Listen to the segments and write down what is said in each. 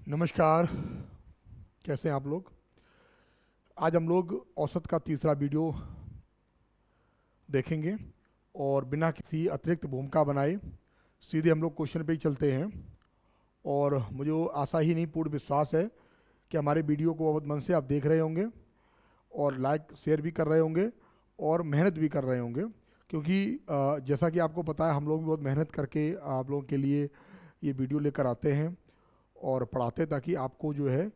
नमस्कार। कैसे हैं आप लोग। आज हम लोग औसत का तीसरा वीडियो देखेंगे और बिना किसी अतिरिक्त भूमिका बनाए सीधे हम लोग क्वेश्चन पे ही चलते हैं। और मुझे आशा ही नहीं पूर्ण विश्वास है कि हमारे वीडियो को बहुत मन से आप देख रहे होंगे और लाइक शेयर भी कर रहे होंगे और मेहनत भी कर रहे होंगे, क्योंकि जैसा कि आपको पता है हम लोग भी बहुत मेहनत करके आप लोगों के लिए ये वीडियो लेकर आते हैं और पढ़ाते हैं, ताकि आपको जो है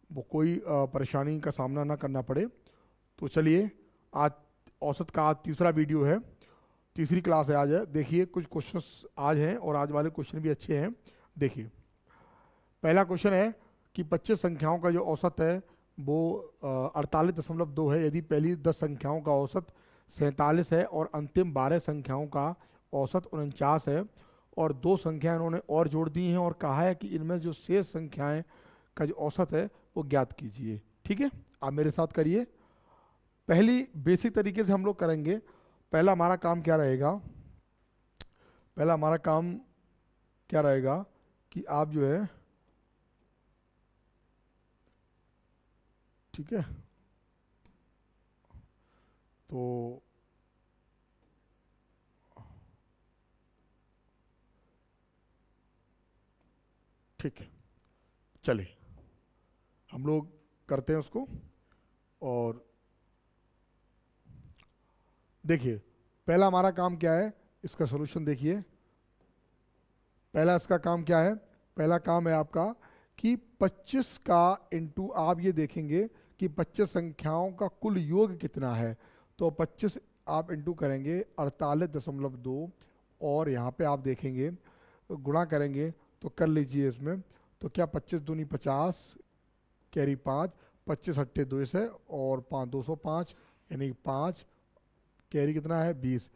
वो कोई परेशानी का सामना ना करना पड़े। तो चलिए, आज औसत का आज तीसरा वीडियो है, तीसरी क्लास है आज है। देखिए कुछ क्वेश्चंस आज हैं और आज वाले क्वेश्चन भी अच्छे हैं। देखिए, पहला क्वेश्चन है कि 25 संख्याओं का जो औसत है वो 48.2 है। यदि पहली 10 संख्याओं का औसत 47 है और अंतिम 12 संख्याओं का औसत 49 है और दो संख्याएं इन्होंने और जोड़ दी हैं और कहा है कि इनमें जो शेष संख्याएं का जो औसत है वो ज्ञात कीजिए। ठीक है, आप मेरे साथ करिए। पहली बेसिक तरीके से हम लोग करेंगे। पहला हमारा काम क्या रहेगा, पहला हमारा काम क्या रहेगा कि आप जो है, ठीक है, तो ठीक है, चलिए हम लोग करते हैं उसको। और देखिए, पहला हमारा काम क्या है, इसका सॉल्यूशन देखिए। पहला इसका काम क्या है, पहला काम है आपका कि 25 का इंटू, आप ये देखेंगे कि 25 संख्याओं का कुल योग कितना है। तो 25 आप इंटू करेंगे 48.2 और यहाँ पे आप देखेंगे गुणा करेंगे तो कर लीजिए इसमें। तो क्या 25 दूनी 50, कैरी 5, 25 अट्ठे 2 है और 5 205, यानी 5 कैरी कितना है 20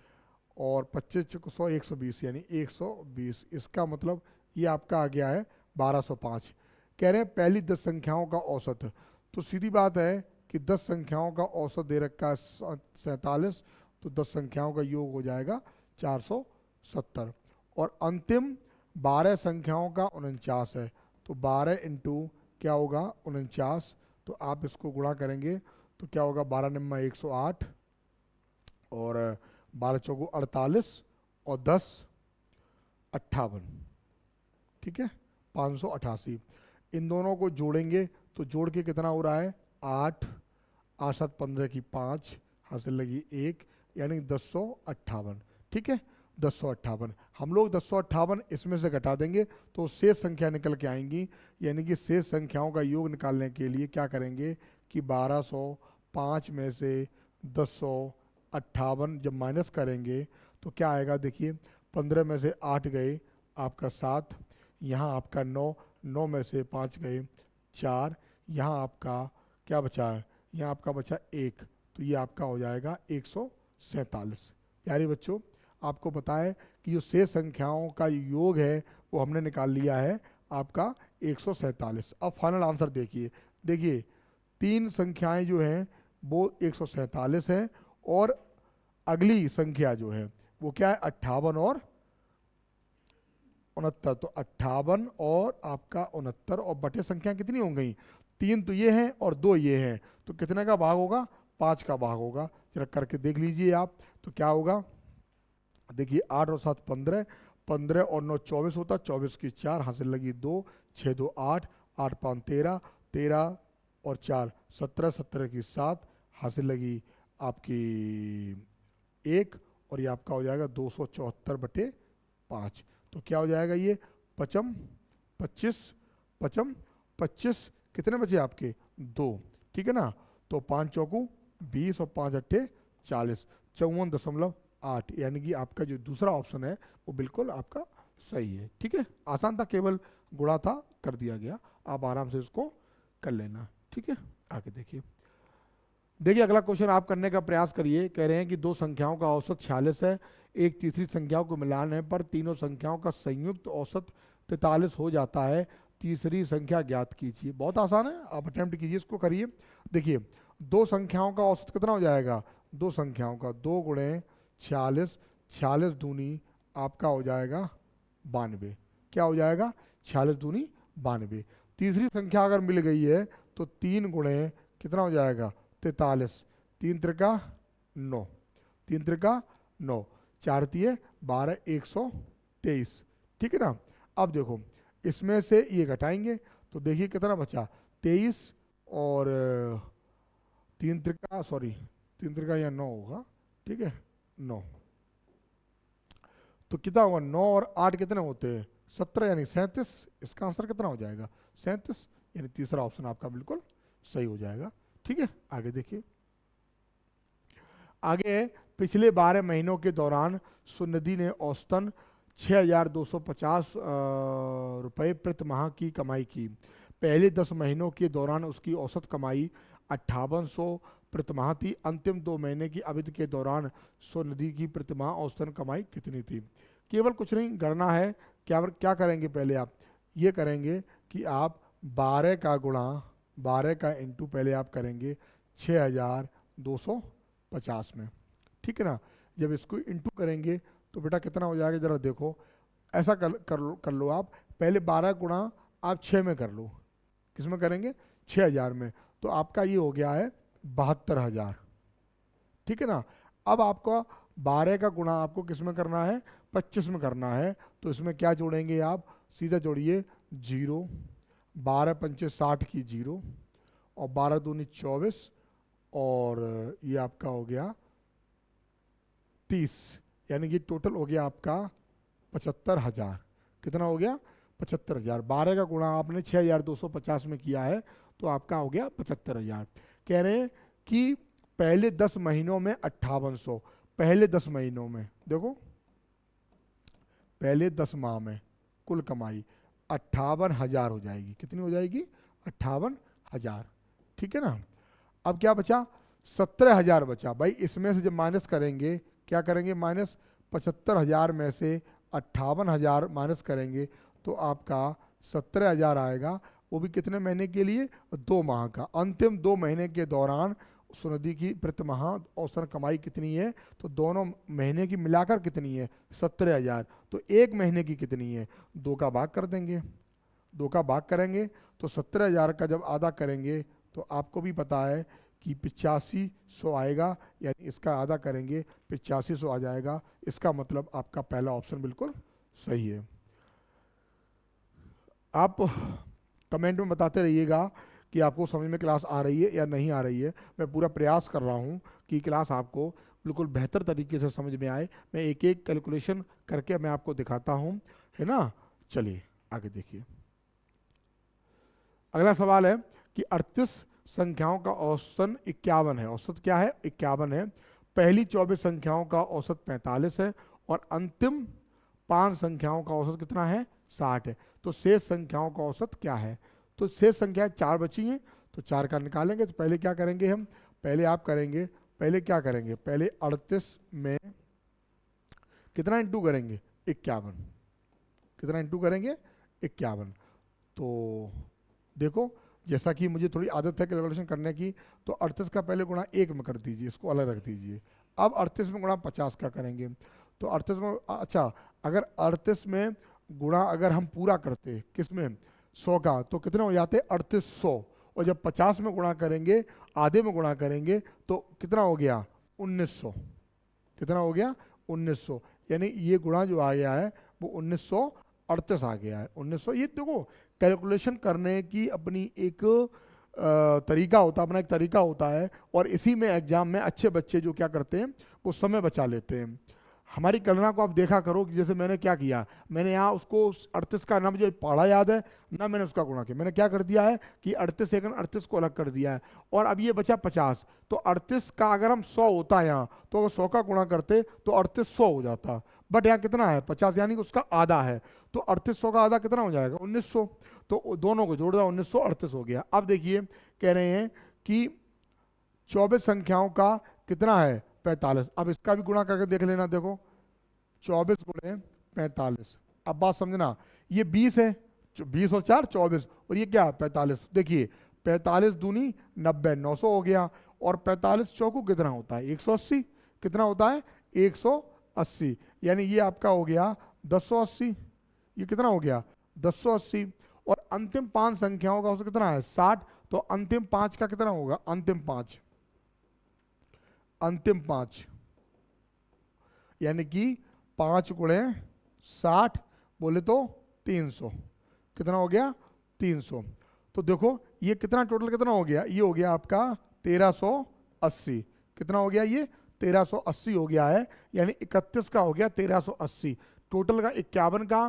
और 25 चौको 100 120, यानी 120। इसका मतलब ये आपका आ गया है 1205। कह रहे हैं पहली 10 संख्याओं का औसत। तो सीधी बात है कि 10 संख्याओं का औसत दे रखा है 47, तो 10 संख्याओं का योग हो जाएगा 470 और अंतिम 12 संख्याओं का 49 है। तो 12 इंटू क्या होगा 49, तो आप इसको गुणा करेंगे तो क्या होगा 12 नम्मा 108 और 12 चौको 48 और 10 58, ठीक है 588। इन दोनों को जोड़ेंगे तो जोड़ के कितना हो रहा है 8, 8 7 15 की 5, हासिल लगी 1, यानी 1058। ठीक है, 1058 हम लोग 1058 इसमें से घटा देंगे तो शेष संख्या निकल के आएंगी। यानी कि शेष संख्याओं का योग निकालने के लिए क्या करेंगे कि 1205 में से 1058 जब माइनस करेंगे तो क्या आएगा, देखिए 15 में से 8 गए आपका 7, यहाँ आपका 9, 9 में से 5 गए 4, यहाँ आपका क्या बचा है, यहाँ आपका बचा 1, तो ये आपका हो जाएगा 147। प्यारे बच्चों, आपको पता है कि जो शेष संख्याओं का योग है वो हमने निकाल लिया है आपका 147। अब फाइनल आंसर देखिए। देखिए, तीन संख्याएं जो हैं वो 147 है और अगली संख्या जो है वो क्या है 58 और 69। तो 58 और आपका 69 और बटे संख्या कितनी हो गई, 3 तो ये हैं और 2 ये हैं, तो कितने का भाग होगा 5 का भाग होगा। जरा करके देख लीजिए आप, तो क्या होगा, देखिए 8 और 7 15, 15 और 9 24 होता, 24 की 4, हासिल लगी 2, 6 2 8, 8 5 13, 13 और 4 17, 17 की 7, हासिल लगी आपकी 1 और ये आपका हो जाएगा 274 बटे 5। तो क्या हो जाएगा ये पचम 25, पचम 25, कितने बचे आपके 2, ठीक है ना। तो 5 चौकू 20 और 5 अट्ठे 40, 54.8, यानी कि आपका जो दूसरा ऑप्शन है वो बिल्कुल आपका सही है। ठीक है, आसान था, केवल गुणा था, कर दिया गया। आप आराम से इसको कर लेना। ठीक है, आगे देखिए। देखिए अगला क्वेश्चन आप करने का प्रयास करिए। कह रहे हैं कि दो संख्याओं का औसत 46 है, एक तीसरी संख्याओं को मिलाने पर तीनों संख्याओं का संयुक्त औसत 43 हो जाता है, तीसरी संख्या ज्ञात कीजिए। बहुत आसान है, आप अटेम्प्ट कीजिए, इसको करिए। देखिए, दो संख्याओं का औसत कितना हो जाएगा, दो संख्याओं का 2 गुणे 46, 46 दूनी आपका हो जाएगा 92। क्या हो जाएगा 46 दूनी 92। तीसरी संख्या अगर मिल गई है तो 3 गुणे कितना हो जाएगा 43, 3 त्रिका 9, 3 त्रिका 9, 4 तिये 12, 123, ठीक है ना। अब देखो इसमें से ये घटाएंगे तो देखिए कितना बचा 23 और 3 त्रिका 3 त्रिका या 9 होगा, ठीक है 9, तो कितना होगा 9 और 8 कितने होते हैं 17 यानी 37, इसका आंसर कितना हो जाएगा 37, यानी तीसरा ऑप्शन आपका बिल्कुल सही हो जाएगा, ठीक है। आगे देखिए, आगे पिछले 12 महीनों के दौरान सुनिधि ने औसतन 6,250 रुपये प्रति माह की कमाई की। पहले 10 महीनों के दौरान उसकी औसत कमाई 5800 प्रति माह थी। अंतिम 2 महीने की अवधि के दौरान सुनिधि की प्रति माह औसतन कमाई कितनी थी। केवल कुछ नहीं गणना है, क्या करेंगे पहले आप ये करेंगे कि आप 12 का गुणा 12 का इंटू पहले आप करेंगे 6,250 में, ठीक है ना। जब इसको इंटू करेंगे तो बेटा कितना हो जाएगा जरा देखो, ऐसा कर लो आप पहले 12 गुणा आप 6 में कर लो, किस में करेंगे 6,000 में, तो आपका ये हो गया है 72,000, ठीक है ना। अब आपका 12 का गुणा आपको किस में करना है 25 में करना है, तो इसमें क्या जोड़ेंगे आप सीधा जोड़िए 0, 12 पंचे 60 की 0 और 12 दूनी 24 और ये आपका हो गया 30, यानी ये टोटल हो गया आपका 75,000। कितना हो गया 75,000। 12 का गुणा आपने 6,250 में किया है तो आपका हो गया 75,000। कह रहे हैं कि पहले 10 महीनों में 5800, पहले 10 महीनों में देखो पहले 10 माह में कुल कमाई 58,000 हो जाएगी। कितनी हो जाएगी 58,000, ठीक है ना। अब क्या बचा 17,000 बचा। भाई इसमें से जब माइनस करेंगे क्या करेंगे माइनस 75,000 में से 58,000 माइनस करेंगे तो आपका 17,000 आएगा, वो भी कितने महीने के लिए 2 माह का। अंतिम 2 महीने के दौरान सुनिधि की प्रति माह औसतन कमाई कितनी है, तो दोनों महीने की मिलाकर कितनी है 17,000, तो एक महीने की कितनी है 2 का भाग कर देंगे, 2 का भाग करेंगे तो 17,000 का जब आधा करेंगे तो आपको भी पता है कि 8500 आएगा, यानी इसका आधा करेंगे 8500 आ जाएगा। इसका मतलब आपका पहला ऑप्शन बिल्कुल सही है। आप कमेंट में बताते रहिएगा कि आपको समझ में क्लास आ रही है या नहीं आ रही है। मैं पूरा प्रयास कर रहा हूँ कि क्लास आपको बिल्कुल बेहतर तरीके से समझ में आए। मैं एक एक कैलकुलेशन करके मैं आपको दिखाता हूँ, है ना। चलिए आगे देखिए, अगला सवाल है कि 38 संख्याओं का औसतन 51 है। औसत क्या है 51 है। पहली 24 संख्याओं का औसत 45 है और अंतिम 5 संख्याओं का औसत कितना है 60 है। तो शेष संख्याओं का औसत क्या है। तो शेष संख्याएं 4 बची हैं तो 4 का निकालेंगे। तो पहले क्या करेंगे हम, पहले आप करेंगे, पहले क्या करेंगे, पहले 38 में कितना इंटू करेंगे 51, कितना इंटू करेंगे 51। तो देखो जैसा कि मुझे थोड़ी आदत है कैलकुलेशन करने की, तो 38 का पहले गुणा 1 में कर दीजिए, इसको अलग रख दीजिए। अब 38 में गुणा 50 का करेंगे, तो 38 में अच्छा अगर 38 में गुणा अगर हम पूरा करते किस में 100 का, तो कितने हो जाते 3800, और जब 50 में गुणा करेंगे आधे में गुणा करेंगे तो कितना हो गया 1900, कितना हो गया 1900, यानी ये गुणा जो आ गया है वो 1938 आ गया है 1900। ये देखो कैलकुलेशन करने की अपनी एक तरीका होता है, अपना एक तरीका होता है, और इसी में एग्जाम में अच्छे बच्चे जो क्या करते हैं वो समय बचा लेते हैं। हमारी गणना को आप देखा करो कि जैसे मैंने क्या किया, मैंने यहाँ उसको 38 का ना मुझे पढ़ा याद है ना मैंने उसका गुणा किया, मैंने क्या कर दिया है कि 38 सेकंड 38 को अलग कर दिया है, और अब ये बचा 50। तो 38 का अगर हम 100 होता है यहाँ, तो अगर 100 का गुणा करते तो 3800 हो जाता, बट यहाँ कितना है 50, यानी कि उसका आधा है, तो 3800 का आधा कितना हो जाएगा 1900, तो दोनों को जोड़ दिया 1938 हो गया। अब देखिए कह रहे हैं कि 24 संख्याओं का कितना है 45। अब इसका भी गुणा करके देख लेना, देखो 24 गुणे 45। अब बात समझना, ये 20 है, 20 और 4 24, और ये क्या 45। देखिए 45 दूनी 90, 900 हो गया, और 45 चौकू कितना होता है 180, कितना होता है 180, यानी ये आपका हो गया 1080, ये कितना हो गया 1080। और अंतिम 5 संख्याओं का औसत कितना है 60, तो अंतिम 5 का कितना होगा, अंतिम 5 यानी कि 5 गुणे 60 बोले तो 300, कितना हो गया 300। तो देखो ये कितना टोटल कितना हो गया, ये हो गया आपका 1380, कितना हो गया ये 1380 हो गया है, यानी 31 का हो गया 1380, टोटल का 51 का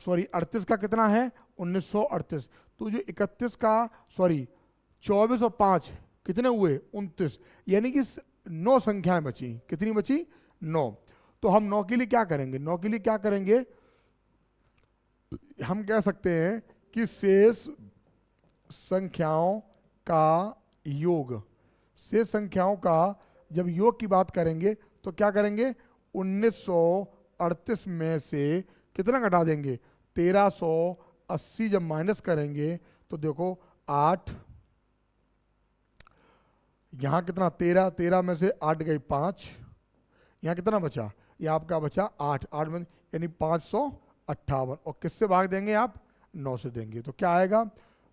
38 का कितना है 1938। तो जो 31 का 24 और 5 कितने हुए 29, यानी कि 9 संख्याएं बची, कितनी बची 9। तो हम 9 के लिए क्या करेंगे, 9 के लिए क्या करेंगे, हम कह सकते हैं कि शेष संख्याओं का योग, शेष संख्याओं का जब योग की बात करेंगे तो क्या करेंगे 1938 में से कितना घटा देंगे 1380, जब माइनस करेंगे तो देखो 8, यहां कितना 13, 13 में से 8 गई 5, यहां कितना बचा, ये आपका बचा 8, 8 में यानी 558, और किससे भाग देंगे आप 9 से देंगे, तो क्या आएगा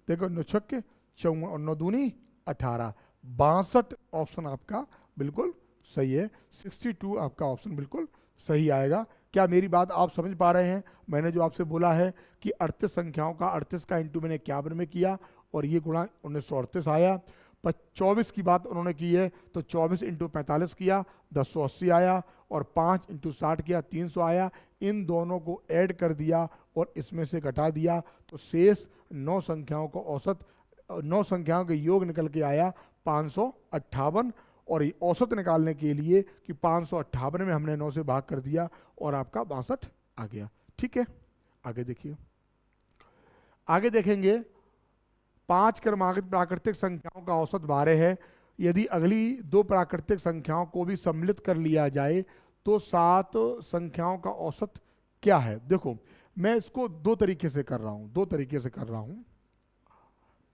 देखो 9 छक्के 54 और 9 दूनी 18, 62 ऑप्शन आपका बिल्कुल सही है, 62 आपका ऑप्शन बिल्कुल सही आएगा। क्या मेरी बात आप समझ पा रहे हैं, मैंने जो आपसे बोला है कि 38 संख्याओं का 38 का इंटू मैंने 51 में किया और ये गुणा 1938 आया। 24 की बात उन्होंने की है तो 24 इंटू 45 किया 1080 आया, और 5 इंटू 60 किया 300 आया, इन दोनों को ऐड कर दिया और इसमें से घटा दिया, तो शेष 9 संख्याओं को औसत 9 संख्याओं के योग निकल के आया 558, और ये औसत निकालने के लिए कि 558 में हमने 9 से भाग कर दिया और आपका 62 आ गया। ठीक है, आगे देखिए, आगे देखेंगे 5 क्रमांकित प्राकृतिक संख्याओं का औसत 12 है, यदि अगली 2 प्राकृतिक संख्याओं को भी सम्मिलित कर लिया जाए तो 7 संख्याओं का औसत क्या है। देखो मैं इसको 2 तरीके से कर रहा हूं,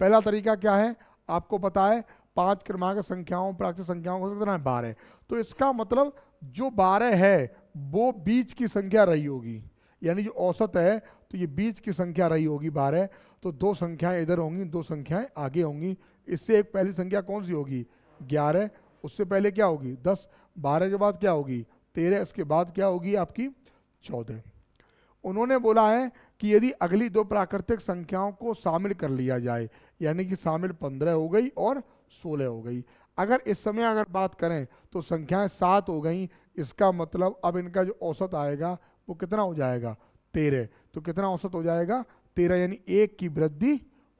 पहला तरीका क्या है आपको पता है, 5 क्रमांक संख्याओं प्राकृतिक संख्याओं का कितना है 12, तो इसका मतलब जो 12 है वो बीच की संख्या रही होगी, यानी जो औसत है तो ये बीच की संख्या रही होगी 12, तो 2 संख्याएं इधर होंगी 2 संख्याएं आगे होंगी, इससे एक पहली संख्या कौन सी होगी 11, उससे पहले क्या होगी 10, 12 के बाद क्या होगी 13, इसके बाद क्या होगी आपकी 14। उन्होंने बोला है कि यदि अगली 2 प्राकृतिक संख्याओं को शामिल कर लिया जाए, यानी कि शामिल 15 हो गई और 16 हो गई, अगर इस समय अगर बात करें तो संख्याएं 7 हो गई, इसका मतलब अब इनका जो औसत आएगा वो कितना हो जाएगा 13, तो कितना औसत हो जाएगा 13, यानी 1 की वृद्धि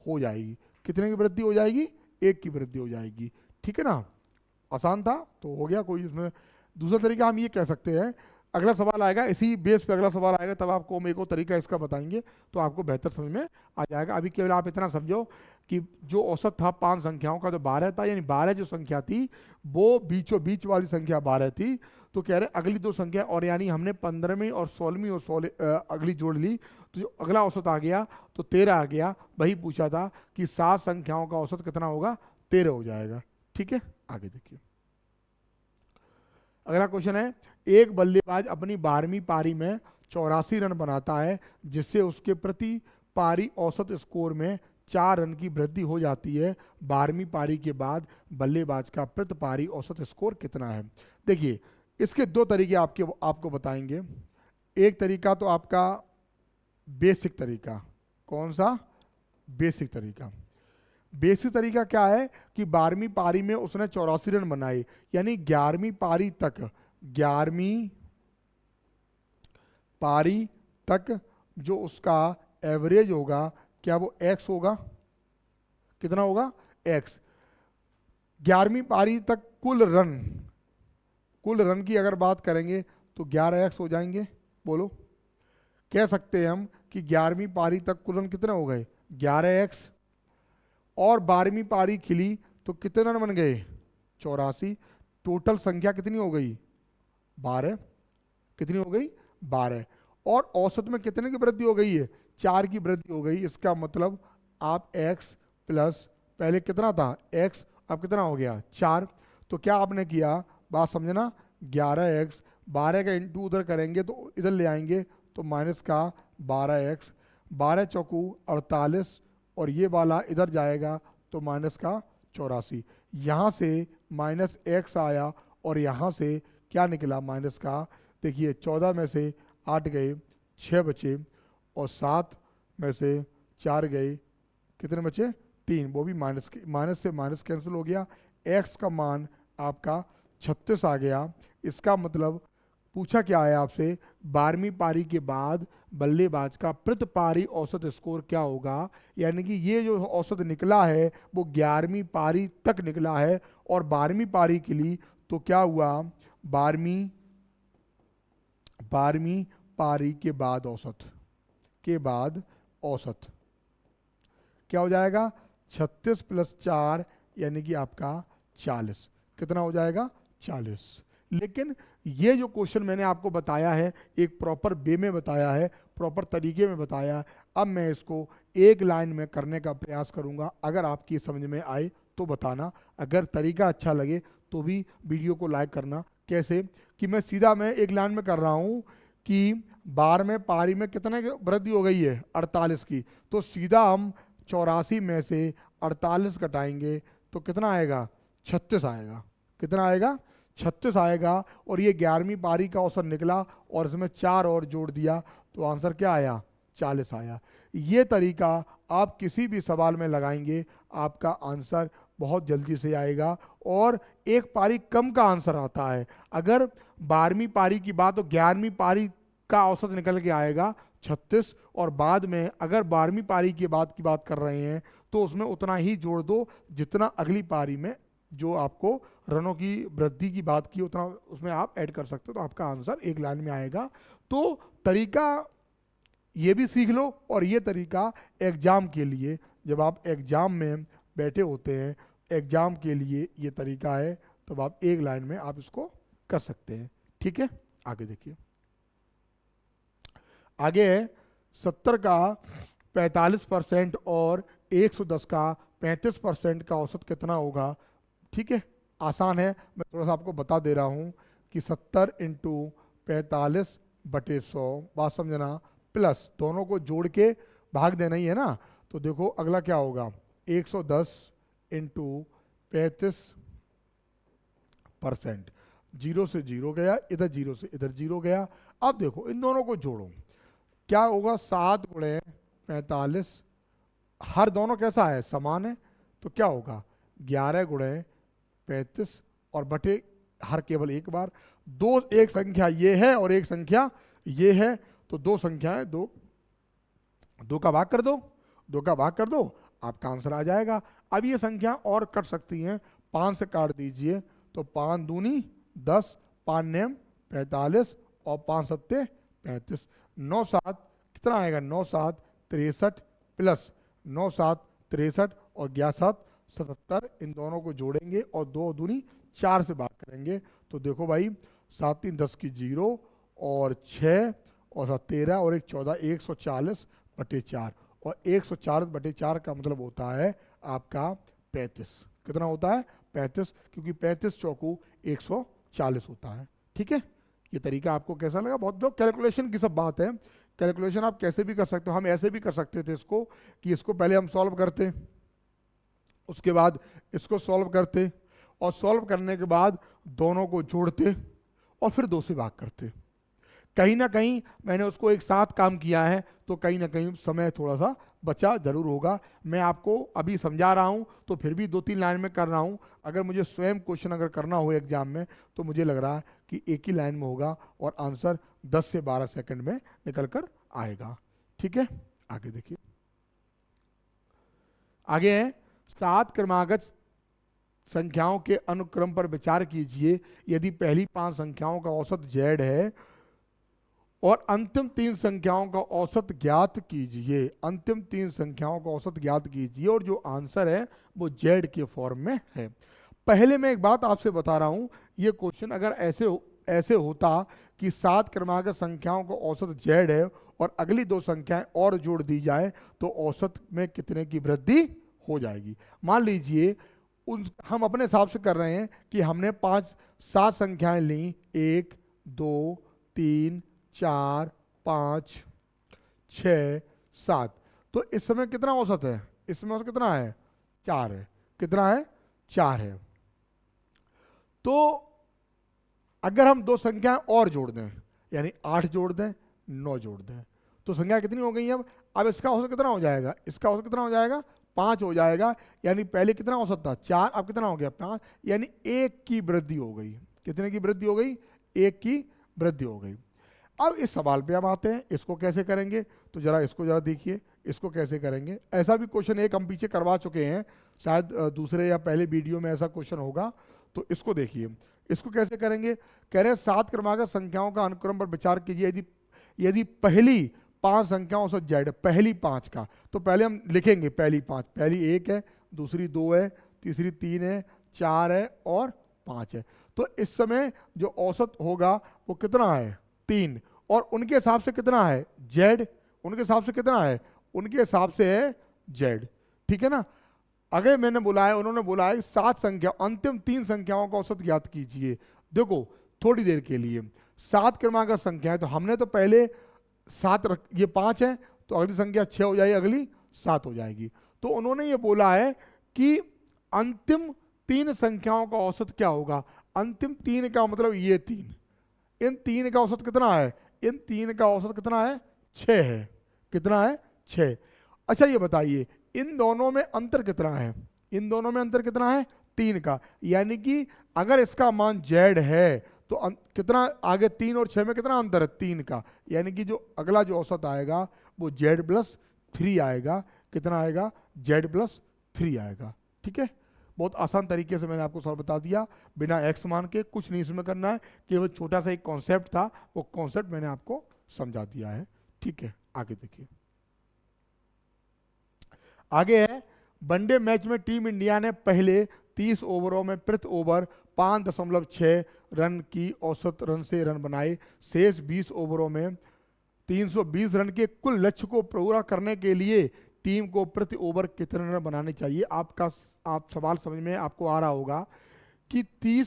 हो जाएगी, कितने की वृद्धि हो जाएगी 1 की वृद्धि हो जाएगी। ठीक है ना, आसान था तो हो गया, कोई इसमें दूसरा तरीका हम ये कह सकते हैं, अगला सवाल आएगा इसी बेस पे, अगला सवाल आएगा तब आपको हम एक और तरीका इसका बताएंगे तो आपको बेहतर समझ में आ जाएगा। अभी केवल आप इतना समझो कि जो औसत था 5 संख्याओं का जो 12 था, यानी 12 जो संख्या थी वो बीचों बीच वाली संख्या 12 थी, तो कह रहे अगली 2 संख्या और यानी हमने 15वीं और 16वीं और 16 अगली जोड़ ली, तो जो अगला औसत आ गया तो 13 आ गया, वही पूछा था कि 7 संख्याओं का औसत कितना होगा 13 हो जाएगा। ठीक है, आगे देखिए, अगला क्वेश्चन है, एक बल्लेबाज अपनी 12वीं पारी में 84 रन बनाता है, जिससे उसके प्रति पारी औसत स्कोर में 4 रन की वृद्धि हो जाती है, 12वीं पारी के बाद बल्लेबाज का प्रति पारी औसत स्कोर कितना है। देखिए इसके 2 तरीके आपको बताएंगे, एक तरीका तो आपका बेसिक तरीका, कौन सा बेसिक तरीका, बेसिक तरीका क्या है कि 12वीं पारी में उसने 84 रन बनाए, यानी 11वीं पारी तक जो उसका एवरेज होगा क्या वो x होगा, कितना होगा x। 11वीं पारी तक कुल रन की अगर बात करेंगे तो 11x हो जाएंगे, बोलो कह सकते हैं हम कि 11वीं पारी तक कुल रन कितने हो गए 11x, और 12वीं पारी खिली तो कितने रन बन गए 84, टोटल संख्या कितनी हो गई 12, कितनी हो गई 12, और औसत में कितने की वृद्धि हो गई है 4 की वृद्धि हो गई। इसका मतलब आप x प्लस पहले कितना था x, अब कितना हो गया 4, तो क्या आपने किया बात समझना, 11x 12 का इंटू उधर करेंगे तो इधर ले आएंगे तो माइनस का 12x 12 चौकू 48 और ये वाला इधर जाएगा तो माइनस का 84। यहाँ से माइनस एक्स आया और यहाँ से क्या निकला माइनस का, देखिए 14 में से 8 गए, 6 बचे और 7 में से 4 गए, कितने बचे 3, वो भी माइनस से माइनस कैंसिल हो गया। एक्स का मान आपका 36 आ गया। इसका मतलब पूछा क्या है आपसे, 12वीं पारी के बाद बल्लेबाज का प्रति पारी औसत स्कोर क्या होगा, यानी कि ये जो औसत निकला है वो 11वीं पारी तक निकला है और 12वीं पारी के लिए तो क्या हुआ, 12वीं पारी के बाद औसत क्या हो जाएगा, 36 + 4 यानी कि आपका 40, कितना हो जाएगा 40। लेकिन ये जो क्वेश्चन मैंने आपको बताया है एक प्रॉपर वे में बताया है, प्रॉपर तरीके में बताया है। अब मैं इसको एक लाइन में करने का प्रयास करूंगा, अगर आपकी समझ में आए तो बताना, अगर तरीका अच्छा लगे तो भी वीडियो को लाइक करना। कैसे कि मैं सीधा एक लाइन में कर रहा हूँ कि 12वें पारी में कितने की वृद्धि हो गई है 48 की, तो सीधा हम 84 में से 48 घटाएंगे तो कितना आएगा 36 आएगा, कितना आएगा 36 आएगा। और ये 11वीं पारी का औसत निकला और इसमें 4 और जोड़ दिया तो आंसर क्या आया 40 आया। ये तरीका आप किसी भी सवाल में लगाएंगे आपका आंसर बहुत जल्दी से आएगा और एक पारी कम का आंसर आता है। अगर 12वीं पारी की बात तो 11वीं पारी का औसत निकल के आएगा 36 और बाद में अगर 12वीं पारी की बात कर रहे हैं तो उसमें उतना ही जोड़ दो जितना अगली पारी में जो आपको रनों की वृद्धि की बात की उतना उसमें आप ऐड कर सकते हो, तो आपका आंसर एक लाइन में आएगा। तो तरीका ये भी सीख लो और ये तरीका एग्जाम के लिए, जब आप एग्जाम में बैठे होते हैं एग्जाम के लिए ये तरीका है, तब आप एक लाइन में आप इसको कर सकते हैं। ठीक है, आगे देखिए, आगे है 70 का 45% और 110 का 35% का औसत कितना होगा। ठीक है, आसान है, मैं थोड़ा सा आपको बता दे रहा हूँ कि 70 × 45/100 बात समझना, प्लस दोनों को जोड़ के भाग देना ही है ना। तो देखो अगला क्या होगा 110 × 35%, 0 से 0 गया, इधर 0 से इधर 0 गया। अब देखो इन दोनों को जोड़ो, क्या होगा 7 × 45, हर दोनों कैसा है समान है, तो क्या होगा 11 × 35 और बटे हर केवल एक बार। दो एक संख्या ये है और एक संख्या ये है, तो दो संख्याएं दो का भाग कर दो, 2 का भाग कर दो, आपका आंसर आ जाएगा। अब ये संख्या और कट सकती हैं, 5 से काट दीजिए तो 5 दूनी 10, 5 नेम 45 और 5 सत्ते 35, 9 7 कितना आएगा 9 7 63 प्लस 9 7 63 और 11 7 77, इन दोनों को जोड़ेंगे और 2 दूनी 4 से भाग करेंगे। तो देखो भाई 7 3 10 की 0 और 6 और 7 13 और 1 14, 140/4 और 140/4 का मतलब होता है आपका 35। कितना होता है 35, क्योंकि 35 चौकू 140 होता है। ठीक है, ये तरीका आपको कैसा लगा, बहुत कैलकुलेशन की सब बात है, कैलकुलेशन आप कैसे भी कर सकते हो। हम ऐसे भी कर सकते थे इसको कि इसको पहले हम सॉल्व करते, उसके बाद इसको सॉल्व करते और सॉल्व करने के बाद दोनों को जोड़ते और फिर 2 से भाग करते। कहीं ना कहीं मैंने उसको एक साथ काम किया है तो कहीं ना कहीं समय थोड़ा सा बचा जरूर होगा। मैं आपको अभी समझा रहा हूं तो फिर भी 2-3 लाइन में कर रहा हूं। अगर मुझे स्वयं क्वेश्चन अगर करना हो एग्जाम में तो मुझे लग रहा है कि एक ही लाइन में होगा और आंसर 10 से 12 सेकंड में निकल कर आएगा। ठीक है, आगे देखिए, आगे है 7 क्रमागत संख्याओं के अनुक्रम पर विचार कीजिए। यदि पहली 5 संख्याओं का औसत z है और अंतिम 3 संख्याओं का औसत ज्ञात कीजिए, अंतिम 3 संख्याओं का औसत ज्ञात कीजिए और जो आंसर है वो z के फॉर्म में है। पहले मैं एक बात आपसे बता रहा हूं, ये क्वेश्चन अगर ऐसे होता कि 7 क्रमागत संख्याओं का औसत z है और अगली 2 संख्याएं और जोड़ दी जाए तो औसत में कितने की वृद्धि हो जाएगी। मान लीजिए हम अपने हिसाब से कर रहे हैं कि हमने 7 संख्याएं ली, 1 2 3 4 5 6 7। तो इस समय कितना औसत है, इस समय औसत कितना है, 4 है। कितना है, 4 है। तो अगर हम दो संख्याएं और जोड़ दें, यानी 8 जोड़ दें, 9 जोड़ दें, तो संख्या कितनी हो गई अब इसका औसत कितना हो जाएगा, इसका औसत कितना हो जाएगा, 5 हो जाएगा। यानी पहले कितना औसत था, 4, अब कितना हो गया, 5, यानी 1 की वृद्धि हो गई। कितने की वृद्धि हो गई, 1 की वृद्धि हो गई। अब इस सवाल पे हम आते हैं, इसको कैसे करेंगे, तो जरा इसको जरा देखिए, इसको कैसे करेंगे। ऐसा भी क्वेश्चन एक हम पीछे करवा चुके हैं, शायद दूसरे या पहले वीडियो में ऐसा क्वेश्चन होगा, तो इसको देखिए। इसको कैसे करेंगे, कह रहे हैं 7 क्रमागत संख्याओं का अनुक्रम पर विचार कीजिए। यदि पहली 5 संख्याओं से जेड, पहली 5 का, तो पहले हम लिखेंगे पहली 5, पहली 1 है, दूसरी 2 है, तीसरी 3 है, 4 है और 5 है। तो इस समय जो औसत होगा वो कितना है, 3, और उनके हिसाब से कितना है, जेड, उनके हिसाब से कितना है, उनके हिसाब से है जेड। ठीक है ना। अगर मैंने बोला है, उन्होंने बोला है 7 संख्या, अंतिम 3 संख्याओं का औसत ज्ञात कीजिए। देखो थोड़ी देर के लिए 7 क्रमागत संख्या है, तो हमने तो पहले 7 ये 5 है, तो अगली संख्या 6 हो जाएगी, अगली 7 हो जाएगी। तो उन्होंने ये बोला है कि अंतिम 3 संख्याओं का औसत क्या होगा। अंतिम 3 का मतलब ये 3, इन 3 का औसत कितना है, इन 3 का औसत कितना है, 6 है। कितना है, 6। अच्छा ये बताइए इन दोनों में अंतर कितना है, इन दोनों में अंतर कितना है, 3 का। यानी कि अगर इसका मान जेड है तो कितना आगे 3 और 6 में कितना अंतर है, 3 का। यानी कि जो अगला जो औसत आएगा वो जेड प्लस 3 आएगा। कितना आएगा, जेड प्लस 3 आएगा। ठीक है, बहुत आसान तरीके से मैंने आपको सवाल बता दिया, बिना एक्स मान के। कुछ नहीं इसमें करना है, केवल छोटा सा एक कॉन्सेप्ट था, वो कॉन्सेप्ट मैंने आपको समझा दिया है। ठीक है, आगे देखिए। आगे है, वनडे मैच में टीम इंडिया ने पहले 30 ओवरों में प्रति ओवर 5.6 रन की औसत रन से रन बनाए। शेष 20 ओवरों में 320 रन के कुल लक्ष्य को पूरा करने के लिए टीम को प्रति ओवर कितने रन बनाने चाहिए। आप सवाल समझ में आपको आ रहा होगा कि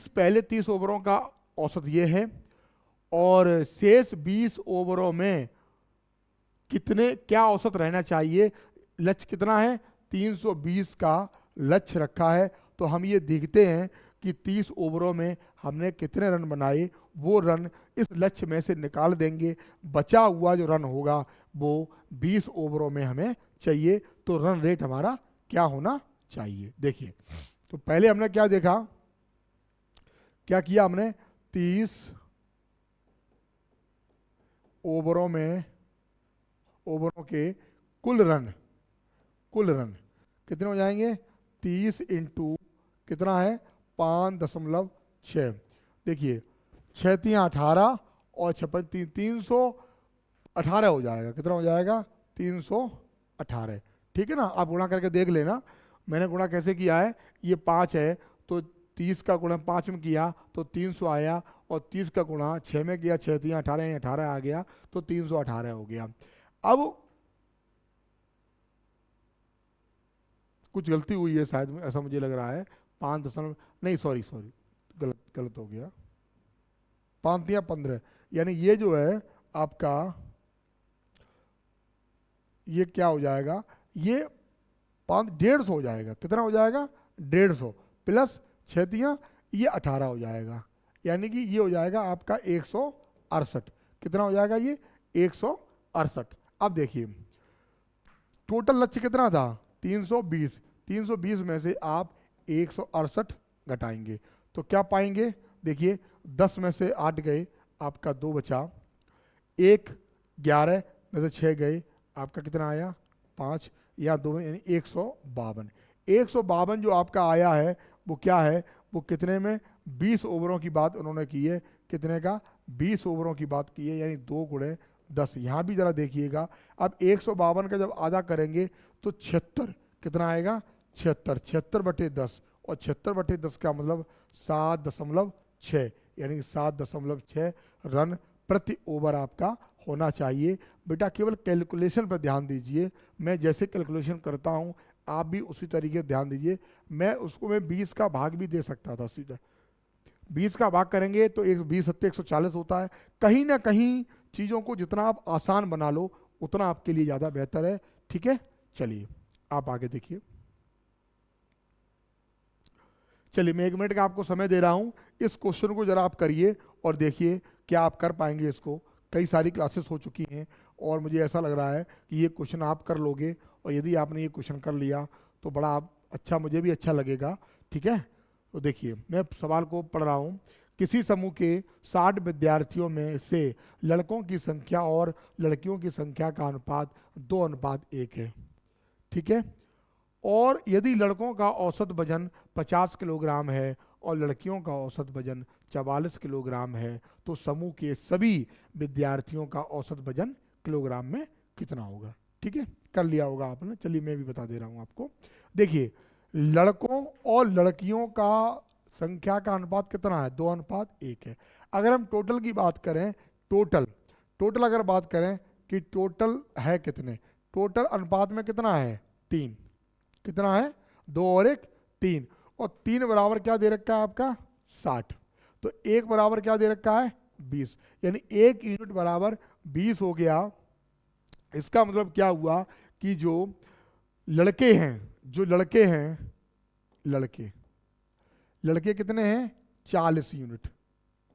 पहले 30 ओवरों का औसत ये है, और शेष 20 ओवरों में कितने क्या औसत रहना चाहिए। लक्ष्य कितना है, 320 का लक्ष्य रखा है। तो हम ये देखते हैं कि 30 ओवरों में हमने कितने रन बनाए, वो रन इस लक्ष्य में से निकाल देंगे। बचा हुआ जो रन होगा वो 20 ओवरों में हमें चाहिए। तो रन रेट हमारा क्या होना चाहिए। देखिए, तो पहले हमने क्या देखा, क्या किया हमने, 30 ओवरों में, ओवरों के कुल रन कितने हो जाएंगे, 30 इंटू कितना है, 5.6। देखिए 6 3 18 और 6 318 हो जाएगा। कितना हो जाएगा, 318। ठीक है ना, आप गुणा करके देख लेना। मैंने गुणा कैसे किया है, ये 5 है तो 30 का गुणा 5 में किया तो 300 आया, और 30 का गुणा 6 में किया, 6 3 18 18 आ गया, तो 318 हो गया। अब कुछ गलती हुई है शायद, ऐसा मुझे लग रहा है, 5 नहीं, सॉरी गलत हो गया, 5 या 15, यानी ये जो है आपका, ये क्या हो जाएगा, ये 150 हो जाएगा। कितना हो जाएगा, 150 प्लस 6 ये 18 हो जाएगा। यानी कि ये हो जाएगा आपका 168। कितना हो जाएगा, ये 168। अब देखिए टोटल लक्ष्य कितना था, 320। 320 में से आप 168 घटाएंगे तो क्या पाएंगे, देखिए 10 में से 8 गए, आपका 2 बचा, 11 में से 6 गए, आपका कितना आया, 5, या 2 में, यानी 152। 152 जो आपका आया है वो क्या है, वो कितने में, 20 ओवरों की बात उन्होंने की है। कितने का, 20 ओवरों की बात की है, यानी 2 गुणे 10। यहाँ भी जरा देखिएगा, अब 152 का जब आधा करेंगे तो 76, कितना आएगा, 76 बटे 10, और 76 बटे 10 का मतलब 7.6, यानी 7.6 रन प्रति ओवर आपका होना चाहिए। बेटा केवल कैलकुलेशन पर ध्यान दीजिए, मैं जैसे कैलकुलेशन करता हूँ आप भी उसी तरीके ध्यान दीजिए। मैं 20 का भाग भी दे सकता था सीधा, 20 का भाग करेंगे तो 20 7 140 होता है। कहीं ना कहीं चीज़ों को जितना आप आसान बना लो उतना आपके लिए ज़्यादा बेहतर है। ठीक है, चलिए आप आगे देखिए। चलिए मैं 1 मिनट का आपको समय दे रहा हूं, इस क्वेश्चन को जरा आप करिए और देखिए क्या आप कर पाएंगे इसको। कई सारी क्लासेस हो चुकी हैं और मुझे ऐसा लग रहा है कि ये क्वेश्चन आप कर लोगे, और यदि आपने ये क्वेश्चन कर लिया तो बड़ा आप अच्छा, मुझे भी अच्छा लगेगा। ठीक है, तो देखिए मैं सवाल को पढ़ रहा हूँ। किसी समूह के 60 विद्यार्थियों में से लड़कों की संख्या और लड़कियों की संख्या का अनुपात 2:1 है। ठीक है, और यदि लड़कों का औसत वजन 50 किलोग्राम है और लड़कियों का औसत वजन 44 किलोग्राम है, तो समूह के सभी विद्यार्थियों का औसत वजन किलोग्राम में कितना होगा। ठीक है, कर लिया होगा आपने। चलिए मैं भी बता दे रहा हूँ आपको। देखिए लड़कों और लड़कियों का संख्या का अनुपात कितना है, 2:1 है। अगर हम टोटल की बात करें, टोटल अगर बात करें कि टोटल है कितने, टोटल अनुपात में कितना है, 3। कितना है, 2 और 1 3, और 3 बराबर क्या दे रखा है आपका, 60। तो 1 बराबर क्या दे रखा है, 20, यानी 1 यूनिट बराबर 20 हो गया। इसका मतलब क्या हुआ कि जो लड़के हैं, लड़के कितने हैं, 40 यूनिट।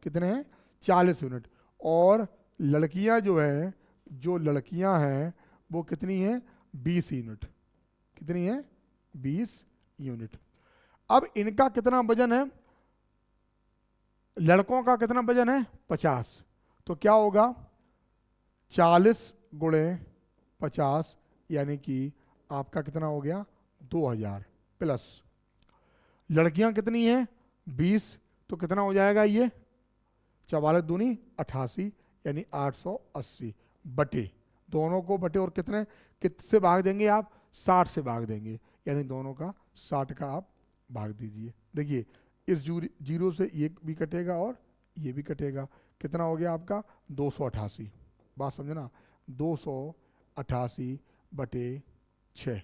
कितने हैं, 40 यूनिट। और लड़कियां जो लड़कियां हैं वो कितनी हैं, 20 यूनिट। कितनी है, 20 यूनिट। अब इनका कितना वजन है, लड़कों का कितना वजन है, 50। तो क्या होगा, 40 गुणे 50 यानी कि आपका कितना हो गया, 2000, प्लस लड़कियां कितनी हैं, 20। तो कितना हो जाएगा ये, 44 दूनी 88 यानी 880 बटे, दोनों को बटे, और कितने भाग देंगे आप, 60 से भाग देंगे, यानी दोनों का 60 का आप भाग दीजिए। देखिए इस जीरो से ये भी कटेगा और ये भी कटेगा। कितना हो गया आपका, 288। बात समझना, 288 बटे 6,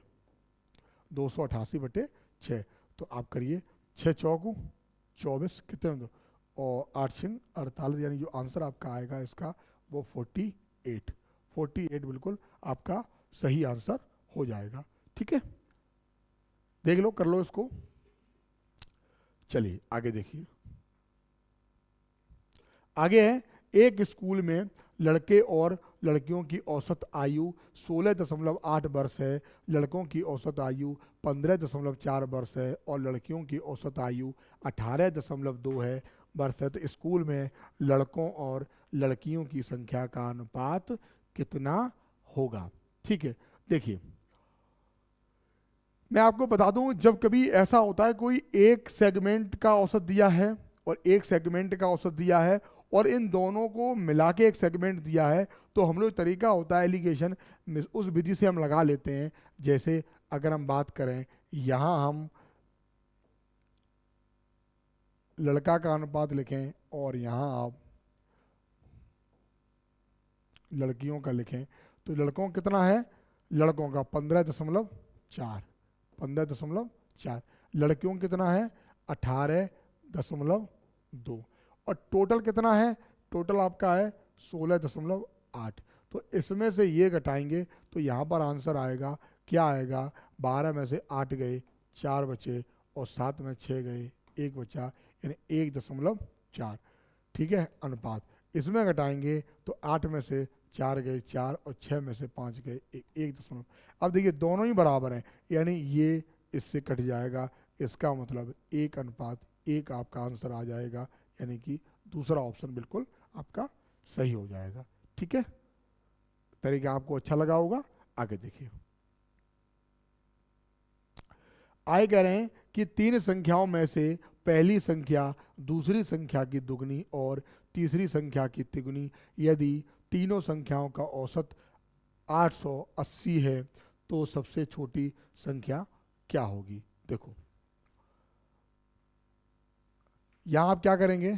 288 बटे 6। तो आप करिए 6 चौकू 24, कितने, और 8 6 48, यानी जो आंसर आपका आएगा इसका वो 48 बिल्कुल आपका सही आंसर हो जाएगा। ठीक है, देख लो, कर लो इसको। चलिए आगे देखिए। आगे है, एक स्कूल में लड़के और लड़कियों की औसत आयु 16.8 वर्ष है, लड़कों की औसत आयु 15.4 वर्ष है और लड़कियों की औसत आयु 18.2 है वर्ष है। तो स्कूल में लड़कों और लड़कियों की संख्या का अनुपात कितना होगा। ठीक है, देखिए मैं आपको बता दूं, जब कभी ऐसा होता है कोई एक सेगमेंट का औसत दिया है और एक सेगमेंट का औसत दिया है और इन दोनों को मिला के एक सेगमेंट दिया है, तो हम लोग तरीका होता है एलिगेशन, उस विधि से हम लगा लेते हैं। जैसे अगर हम बात करें, यहाँ हम लड़का का अनुपात लिखें और यहाँ आप लड़कियों का लिखें, तो लड़कों कितना है, लड़कों का 15.4, लड़कियों कितना है 18.2, और टोटल कितना है, टोटल आपका है 16.8। तो इसमें से ये घटाएंगे तो यहाँ पर आंसर आएगा, क्या आएगा, 12 में से 8 गए, 4 बचे, और 7 में 6 गए, 1 बचा, यानी 1.4। ठीक है, अनुपात इसमें घटाएंगे तो 8 में से 4 गए 4, और 6 में से 5 गए 1. अब देखिए दोनों ही बराबर हैं, यानी ये इससे कट जाएगा, इसका मतलब 1:1 आपका आंसर आ जाएगा, यानी कि दूसरा ऑप्शन बिल्कुल आपका सही हो जाएगा। ठीक है, तरीका आपको अच्छा लगा होगा। आगे देखिए, आगे कह रहे हैं कि 3 संख्याओं में से पहली संख्या दूसरी संख्या की दुगनी और तीसरी संख्या की तिगुनी, यदि तीनों संख्याओं का औसत 880 है तो सबसे छोटी संख्या क्या होगी। देखो यहां आप क्या करेंगे,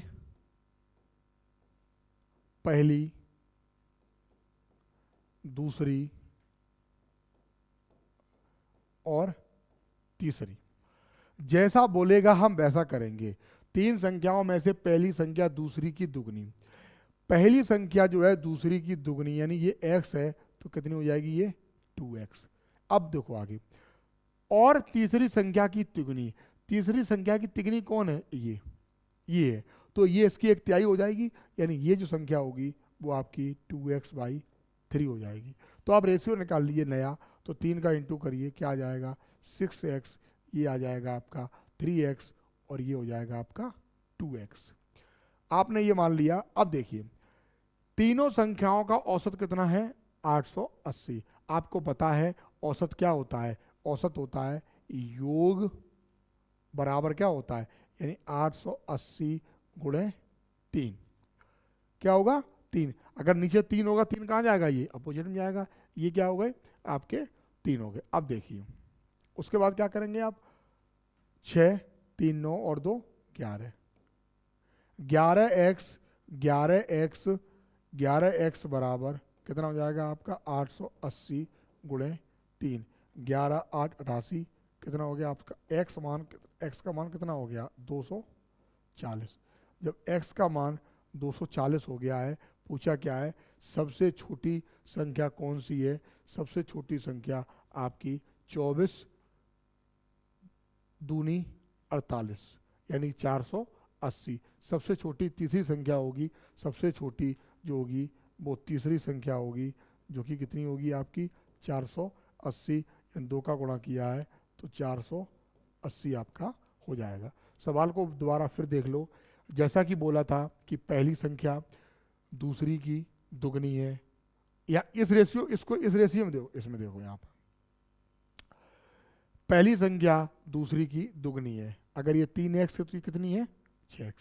पहली दूसरी और तीसरी, जैसा बोलेगा हम वैसा करेंगे। 3 संख्याओं में से पहली संख्या दूसरी की दुगनी, पहली संख्या जो है दूसरी की दुगनी, यानी ये x है तो कितनी हो जाएगी ये 2x। अब देखो आगे, और तीसरी संख्या की तिगुनी, तीसरी संख्या की तिगुनी कौन है, ये है, तो ये इसकी एक तिहाई हो जाएगी, यानी ये जो संख्या होगी वो आपकी 2x/3 हो जाएगी। तो आप रेशियो निकाल लीजिए नया, तो 3 का इंटू करिए, क्या आ जाएगा 6x, ये आ जाएगा आपका 3x, और ये हो जाएगा आपका 2x। आपने ये मान लिया। अब देखिए तीनों संख्याओं का औसत कितना है 880। आपको पता है औसत क्या होता है, औसत होता है योग बराबर क्या होता है, यानी 880 गुणे 3, क्या होगा 3। अगर नीचे 3 होगा, 3 कहाँ जाएगा, ये अपोजिट में जाएगा, ये क्या हो गए आपके 3 हो गए। अब देखिए उसके बाद क्या करेंगे आप, 6 3 9 और 2 11, 11x बराबर कितना हो जाएगा आपका 880 गुणे 3, 11 8 88, कितना हो गया आपका x का मान कितना हो गया 240। जब x का मान 240 हो गया है, पूछा क्या है सबसे छोटी संख्या कौन सी है, सबसे छोटी संख्या आपकी 24 दूनी 48, यानी 480। सबसे छोटी तीसरी संख्या होगी, सबसे छोटी जो होगी वो तीसरी संख्या होगी, जो कि कितनी होगी आपकी 480, 2 का गुणा किया है तो 480 आपका हो जाएगा। सवाल को दोबारा फिर देख लो, जैसा कि बोला था कि पहली संख्या दूसरी की दुगनी है, या इस रेशियो, इसको इस रेशियो में देखो, इसमें देखो यहाँ पर पहली संख्या दूसरी की दुगनी है, अगर ये 3x है तो ये कितनी है 6x,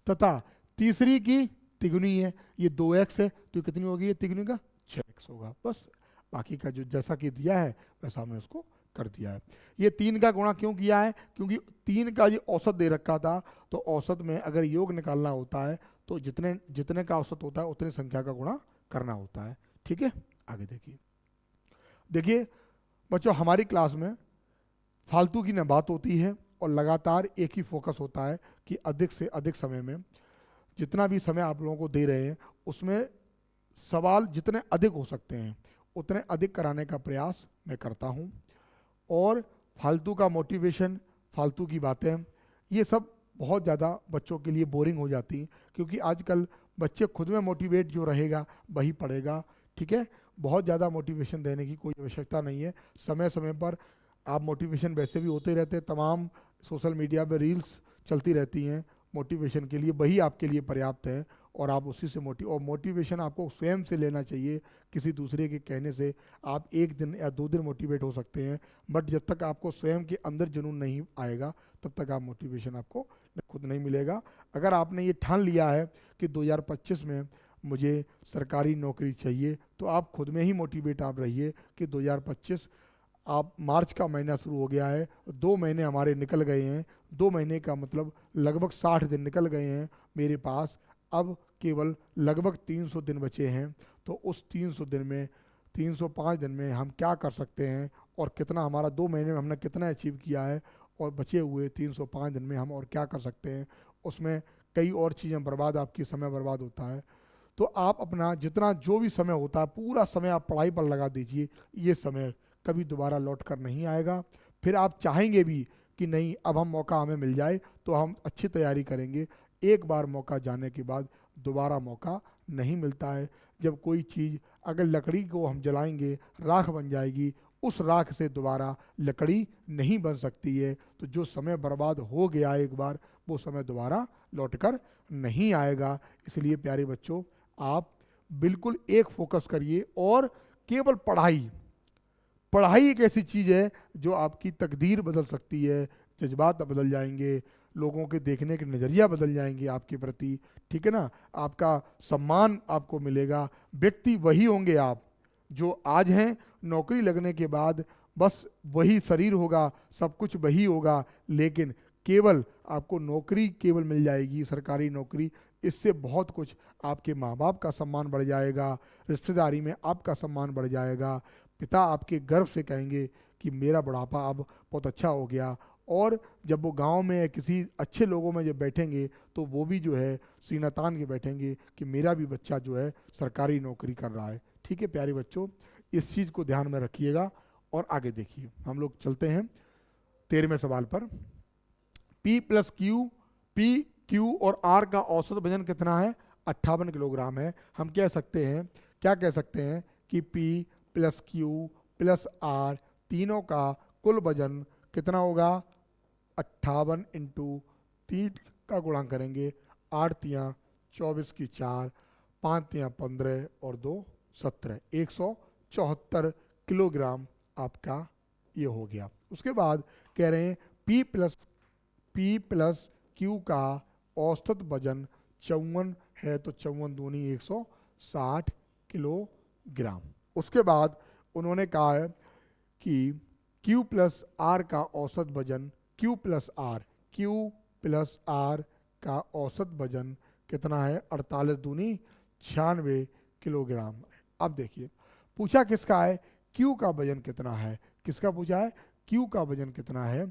तथा तीसरी की तिगुनी है, ये 2x है तो ये कितनी होगी, ये तिगुनी का 6x होगा। बस बाकी का जो जैसा कि दिया है वैसा हमने उसको कर दिया है। ये 3 का गुणा क्यों किया है, क्योंकि 3 का ये औसत दे रखा था, तो औसत में अगर योग निकालना होता है तो जितने जितने का औसत होता है उतनी संख्या का गुणा करना होता है। ठीक है, आगे देखिए बच्चों, हमारी क्लास में फालतू की न बात होती है और लगातार एक ही फोकस होता है कि अधिक से अधिक समय में, जितना भी समय आप लोगों को दे रहे हैं उसमें सवाल जितने अधिक हो सकते हैं उतने अधिक कराने का प्रयास मैं करता हूं। और फालतू का मोटिवेशन, फालतू की बातें, ये सब बहुत ज़्यादा बच्चों के लिए बोरिंग हो जाती हैं, क्योंकि आजकल बच्चे खुद में मोटिवेट जो रहेगा वही पढ़ेगा। ठीक है, बहुत ज़्यादा मोटिवेशन देने की कोई आवश्यकता नहीं है। समय समय पर आप मोटिवेशन वैसे भी होते रहते हैं, तमाम सोशल मीडिया पे रील्स चलती रहती हैं मोटिवेशन के लिए, वही आपके लिए पर्याप्त है और आप उसी से मोटिवेशन आपको स्वयं से लेना चाहिए, किसी दूसरे के कहने से। आप 1 दिन या 2 दिन मोटिवेट हो सकते हैं, बट जब तक आपको स्वयं के अंदर जुनून नहीं आएगा तब तक आप मोटिवेशन आपको खुद नहीं मिलेगा। अगर आपने ये ठान लिया है कि 2025 में मुझे सरकारी नौकरी चाहिए, तो आप खुद में ही मोटिवेट आप रहिए कि 2025, आप मार्च का महीना शुरू हो गया है, 2 महीने हमारे निकल गए हैं, 2 महीने का मतलब लगभग 60 दिन निकल गए हैं मेरे पास, अब केवल लगभग 300 दिन बचे हैं। तो उस 300 दिन में 305 दिन में हम क्या कर सकते हैं और कितना हमारा 2 महीने में हमने कितना अचीव किया है, और बचे हुए 305 दिन में हम और क्या कर सकते हैं। उसमें कई और चीज़ें बर्बाद, आपकी समय बर्बाद होता है। तो आप अपना जितना जो भी समय होता है पूरा समय आप पढ़ाई पर लगा दीजिए, ये समय कभी दोबारा लौट कर नहीं आएगा। फिर आप चाहेंगे भी कि नहीं अब हम मौका हमें मिल जाए तो हम अच्छी तैयारी करेंगे, एक बार मौका जाने के बाद दोबारा मौका नहीं मिलता है। जब कोई चीज़, अगर लकड़ी को हम जलाएंगे राख बन जाएगी, उस राख से दोबारा लकड़ी नहीं बन सकती है। तो जो समय बर्बाद हो गया एक बार, वो समय दोबारा लौटकर नहीं आएगा। इसलिए प्यारे बच्चों, आप बिल्कुल एक फोकस करिए और केवल पढ़ाई एक ऐसी चीज़ है जो आपकी तकदीर बदल सकती है, जज्बात बदल जाएंगे, लोगों के देखने के नज़रिया बदल जाएंगे आपके प्रति। ठीक है ना, आपका सम्मान आपको मिलेगा। व्यक्ति वही होंगे आप जो आज हैं, नौकरी लगने के बाद बस वही शरीर होगा, सब कुछ वही होगा, लेकिन केवल आपको नौकरी केवल मिल जाएगी, सरकारी नौकरी, इससे बहुत कुछ आपके माँ बाप का सम्मान बढ़ जाएगा, रिश्तेदारी में आपका सम्मान बढ़ जाएगा, पिता आपके गर्व से कहेंगे कि मेरा बुढ़ापा अब बहुत अच्छा हो गया। और जब वो गांव में किसी अच्छे लोगों में जब बैठेंगे तो वो भी जो है सीना तान के बैठेंगे कि मेरा भी बच्चा जो है सरकारी नौकरी कर रहा है। ठीक है प्यारे बच्चों, इस चीज़ को ध्यान में रखिएगा और आगे देखिए। हम लोग चलते हैं 13वें सवाल पर। P plus Q, P Q और R का औसत वजन कितना है? 58 किलोग्राम है। हम कह सकते हैं, क्या कह सकते हैं कि P plus Q plus R तीनों का कुल वजन कितना होगा? 58 इंटू 3 का गुणांक करेंगे, 8 तियाँ 24 की 4, 5 तियाँ 15 और 2 17, 174 किलोग्राम आपका ये हो गया। उसके बाद कह रहे हैं P प्लस क्यू का औसत वजन 54 है, तो 54 दूनी 160 किलोग्राम। उसके बाद उन्होंने कहा है कि Q प्लस R का औसत वजन, Q प्लस R का औसत वजन कितना है? 48 दूनी 96 किलोग्राम। अब देखिए पूछा किसका है? Q का वजन कितना है? किसका पूछा है? Q का वजन कितना है?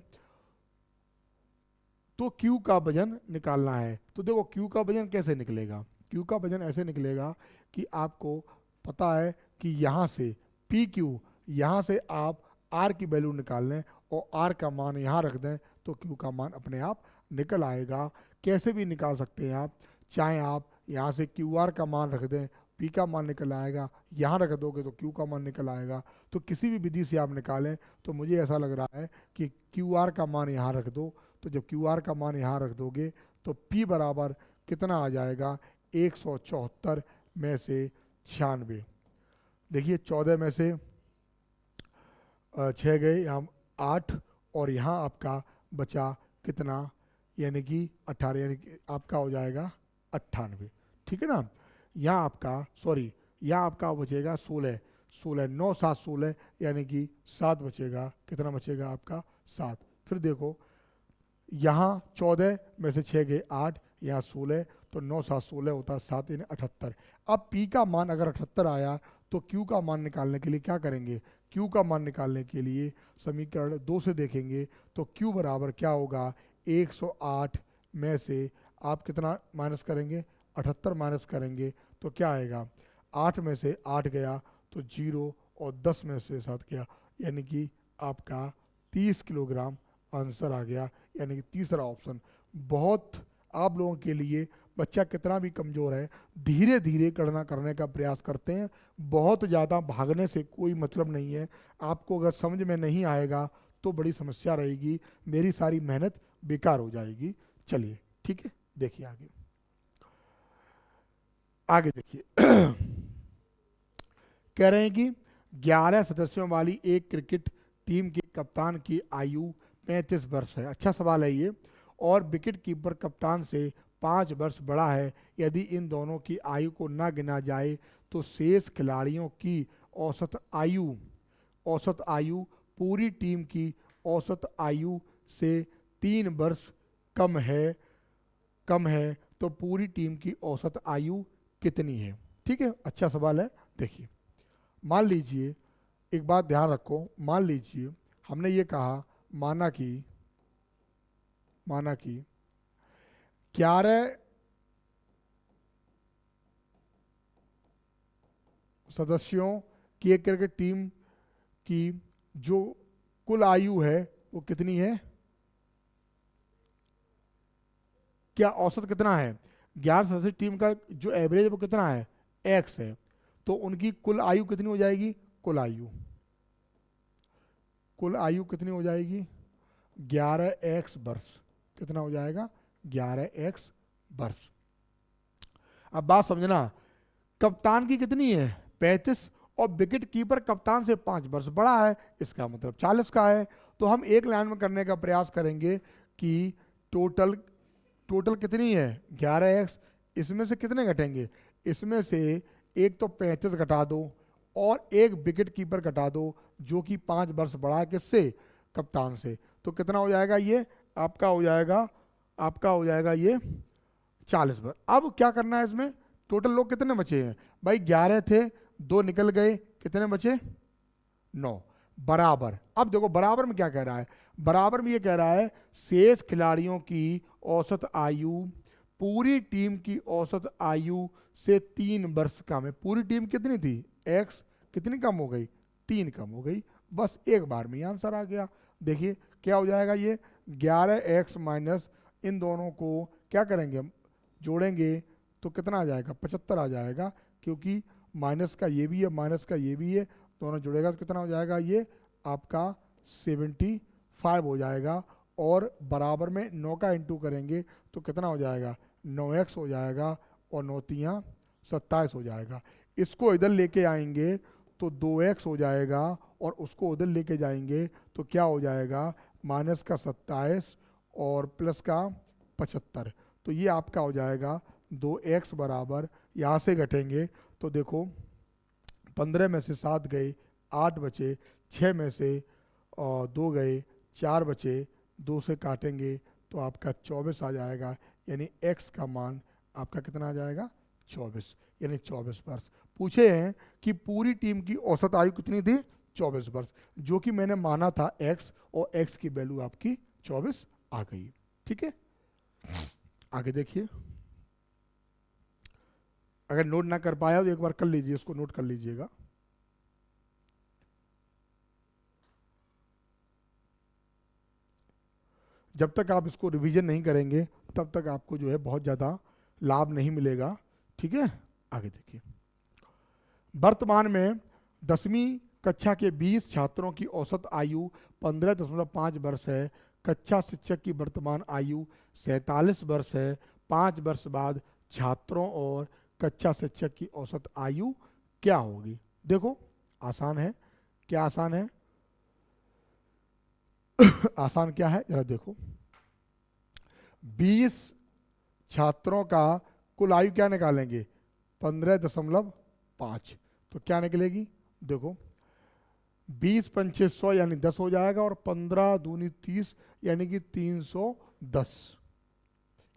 तो Q का वजन निकालना है। तो देखो Q का वजन कैसे निकलेगा? Q का वजन ऐसे निकलेगा कि आपको पता है कि यहाँ से PQ, यहाँ से आप R की वैल्यू निकाल लें और R का मान यहाँ रख दें तो Q का मान अपने आप निकल आएगा। कैसे भी निकाल सकते हैं आप, चाहे आप यहाँ से QR का मान रख दें, P का मान निकल आएगा, यहाँ रख दोगे तो Q का मान निकल आएगा। तो किसी भी विधि से आप निकालें, तो मुझे ऐसा लग रहा है कि QR का मान यहाँ रख दो, तो जब QR का मान यहाँ रख दोगे तो P बराबर कितना आ जाएगा? 174 में से 96। देखिए 14 में से 6 गए, यहाँ 8 और यहाँ आपका बचा कितना? यानी कि 18, यानी कि आपका हो जाएगा 98, ठीक है ना। यहाँ आपका यहाँ आपका बचेगा 16, 9 7 16 यानी कि 7 बचेगा। कितना बचेगा आपका? 7। फिर देखो यहाँ 14 में से 6 गए 8, यहाँ 16, तो 9 7 16 होता है 7 यानी 78। अब P का मान अगर 78 आया तो Q का मान निकालने के लिए क्या करेंगे? Q का मान निकालने के लिए समीकरण 2 से देखेंगे तो Q बराबर क्या होगा? 108 में से आप कितना माइनस करेंगे? 78 माइनस करेंगे तो क्या आएगा? 8 में से 8 गया तो 0 और 10 में से 7 गया, यानी कि आपका 30 किलोग्राम आंसर आ गया। यानी कि तीसरा ऑप्शन बहुत आप लोगों के लिए, बच्चा कितना भी कमज़ोर है धीरे धीरे गणना करने का प्रयास करते हैं। बहुत ज़्यादा भागने से कोई मतलब नहीं है। आपको अगर समझ में नहीं आएगा तो बड़ी समस्या रहेगी, मेरी सारी मेहनत बेकार हो जाएगी। चलिए ठीक है, देखिए आगे देखिए कह रहे हैं कि 11 सदस्यों वाली एक क्रिकेट टीम के कप्तान की आयु 35 वर्ष है। अच्छा सवाल है ये। और विकेट कीपर कप्तान से 5 वर्ष बड़ा है। यदि इन दोनों की आयु को न गिना जाए तो शेष खिलाड़ियों की औसत आयु पूरी टीम की औसत आयु से 3 वर्ष कम है तो पूरी टीम की औसत आयु कितनी है? ठीक है, अच्छा सवाल है। देखिए मान लीजिए, एक बात ध्यान रखो, मान लीजिए हमने ये कहा, माना कि 11 सदस्यों की एक क्रिकेट टीम की जो कुल आयु है वो कितनी है? क्या औसत कितना है? 11 सदस्यीय टीम का जो एवरेज वो कितना है? x है। तो उनकी कुल आयु कितनी हो जाएगी? कुल आयु कितनी हो जाएगी? 11x वर्ष। कितना हो जाएगा? 11x वर्ष। अब बात समझना, कप्तान की कितनी है? 35 और विकेट कीपर कप्तान से 5 वर्ष बड़ा है, इसका मतलब 40 का है। तो हम एक लाइन में करने का प्रयास करेंगे कि टोटल कितनी है? 11x। इसमें से कितने घटेंगे? इसमें से एक तो 35 घटा दो और एक विकेट कीपर घटा दो जो कि 5 वर्ष बड़ा है किससे? कप्तान से। तो कितना हो जाएगा? ये आपका हो जाएगा ये 40 वर्ष। अब क्या करना है इसमें? टोटल लोग कितने बचे हैं भाई? 11 थे, 2 निकल गए, कितने बचे? 9 बराबर। अब देखो बराबर में क्या कह रहा है? बराबर में ये कह रहा है शेष खिलाड़ियों की औसत आयु पूरी टीम की औसत आयु से 3 वर्ष कम है। पूरी टीम कितनी थी? x, कितनी कम हो गई, 3 कम हो गई, बस एक बार में ही आंसर आ गया। देखिए क्या हो जाएगा, ये 11x माइनस इन दोनों को क्या करेंगे, जोड़ेंगे तो कितना आ जाएगा, 75 आ जाएगा, क्योंकि माइनस का ये भी है, माइनस का ये भी है, दोनों जुड़ेगा तो कितना हो जाएगा, ये आपका 75 हो जाएगा। और बराबर में 9 का इंटू करेंगे तो कितना हो जाएगा, 9x हो जाएगा, और 9 तियाँ 27 हो जाएगा। इसको इधर लेके आएंगे तो 2x हो जाएगा, और उसको उधर लेके जाएंगे तो क्या हो जाएगा, माइनस का 27 और प्लस का 75। तो ये आपका हो जाएगा 2x बराबर, यहाँ से घटेंगे तो देखो 15 में से 7 गए, 8 बचे, 6 में से 2 गए, 4 बचे, 2 से काटेंगे तो आपका 24 आ जाएगा, यानी x का मान आपका कितना आ जाएगा, 24, यानी 24 वर्ष। पूछे हैं कि पूरी टीम की औसत आयु कितनी थी, 24 वर्ष, जो कि मैंने माना था x, और x की वैल्यू आपकी 24 आ गई। ठीक है, आगे देखिए, अगर नोट ना कर पाया तो एक बार कर लीजिए, इसको नोट कर लीजिएगा। जब तक आप इसको रिवीजन नहीं करेंगे तब तक आपको जो है बहुत ज़्यादा लाभ नहीं मिलेगा। ठीक है, आगे देखिए, वर्तमान में 10वीं कक्षा के 20 छात्रों की औसत आयु 15.5 वर्ष है। कक्षा शिक्षक की वर्तमान आयु 47 वर्ष है। 5 वर्ष बाद छात्रों और कक्षा शिक्षक की औसत आयु क्या होगी। देखो आसान है, क्या आसान है आसान क्या है, जरा देखो, 20 छात्रों का कुल आयु क्या निकालेंगे, 15.5, तो क्या निकलेगी, देखो 20 पंचे 100 यानी 10 हो जाएगा, और 15 दूनी 30 यानी कि 310,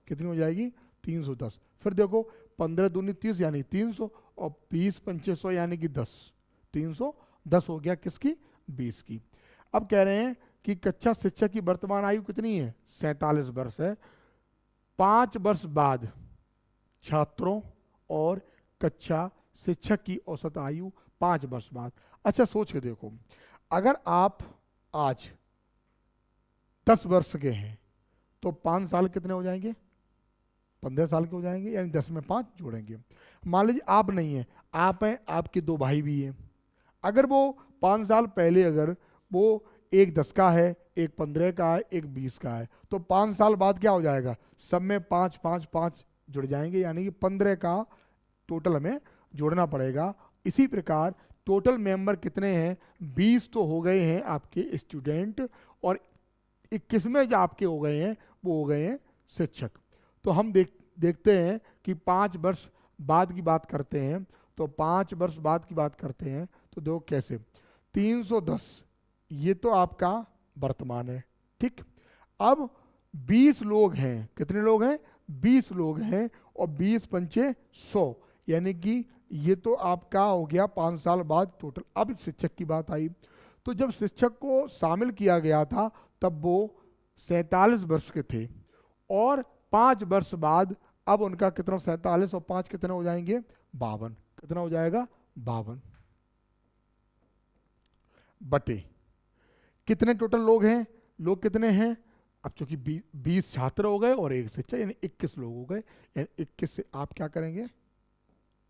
कितनी हो जाएगी, 310। फिर देखो 15 दूनी 30 यानी 300, और 20 पंचे 100 यानी कि 10, 310 हो गया किसकी, 20 की। अब कह रहे हैं कि कक्षा शिक्षक की वर्तमान आयु कितनी है, 47 वर्ष है। 5 वर्ष बाद छात्रों और कक्षा शिक्षक की औसत आयु 5 वर्ष बाद। अच्छा सोच के देखो, अगर आप आज 10 वर्ष के हैं तो 5 साल कितने हो जाएंगे, 15 साल के हो जाएंगे, यानी 10 में 5 जोड़ेंगे। मान लीजिए आप नहीं हैं, आप हैं, आपके 2 भाई भी हैं। अगर वो 5 साल पहले अगर वो एक 10 का है, एक 15 का है, एक 20 का है, तो 5 साल बाद क्या हो जाएगा, सब में 5 5 5 जुड़ जाएंगे, यानी कि 15 का टोटल हमें जोड़ना पड़ेगा। इसी प्रकार टोटल मेंबर कितने हैं, 20 तो हो गए हैं आपके स्टूडेंट, और 21 में जो आपके हो गए हैं वो हो गए हैं शिक्षक। तो हम देखते हैं कि 5 वर्ष बाद की बात करते हैं, तो 5 वर्ष बाद की बात करते हैं तो देखो कैसे, 310 ये तो आपका वर्तमान है। ठीक, अब 20 लोग हैं, कितने लोग हैं, 20 लोग हैं, और 20 पंचे 100 यानी कि ये तो आपका हो गया 5 साल बाद टोटल। अब शिक्षक की बात आई, तो जब शिक्षक को शामिल किया गया था तब वो 47 वर्ष के थे, और 5 वर्ष बाद अब उनका कितना, 47 और 5 कितने हो जाएंगे, 52, कितना हो जाएगा, 52 बटे कितने टोटल लोग हैं, लोग कितने हैं, अब चूंकि 20 छात्र हो गए और एक शिक्षक, यानी 21 लोग हो गए, यानी 21 से आप क्या करेंगे,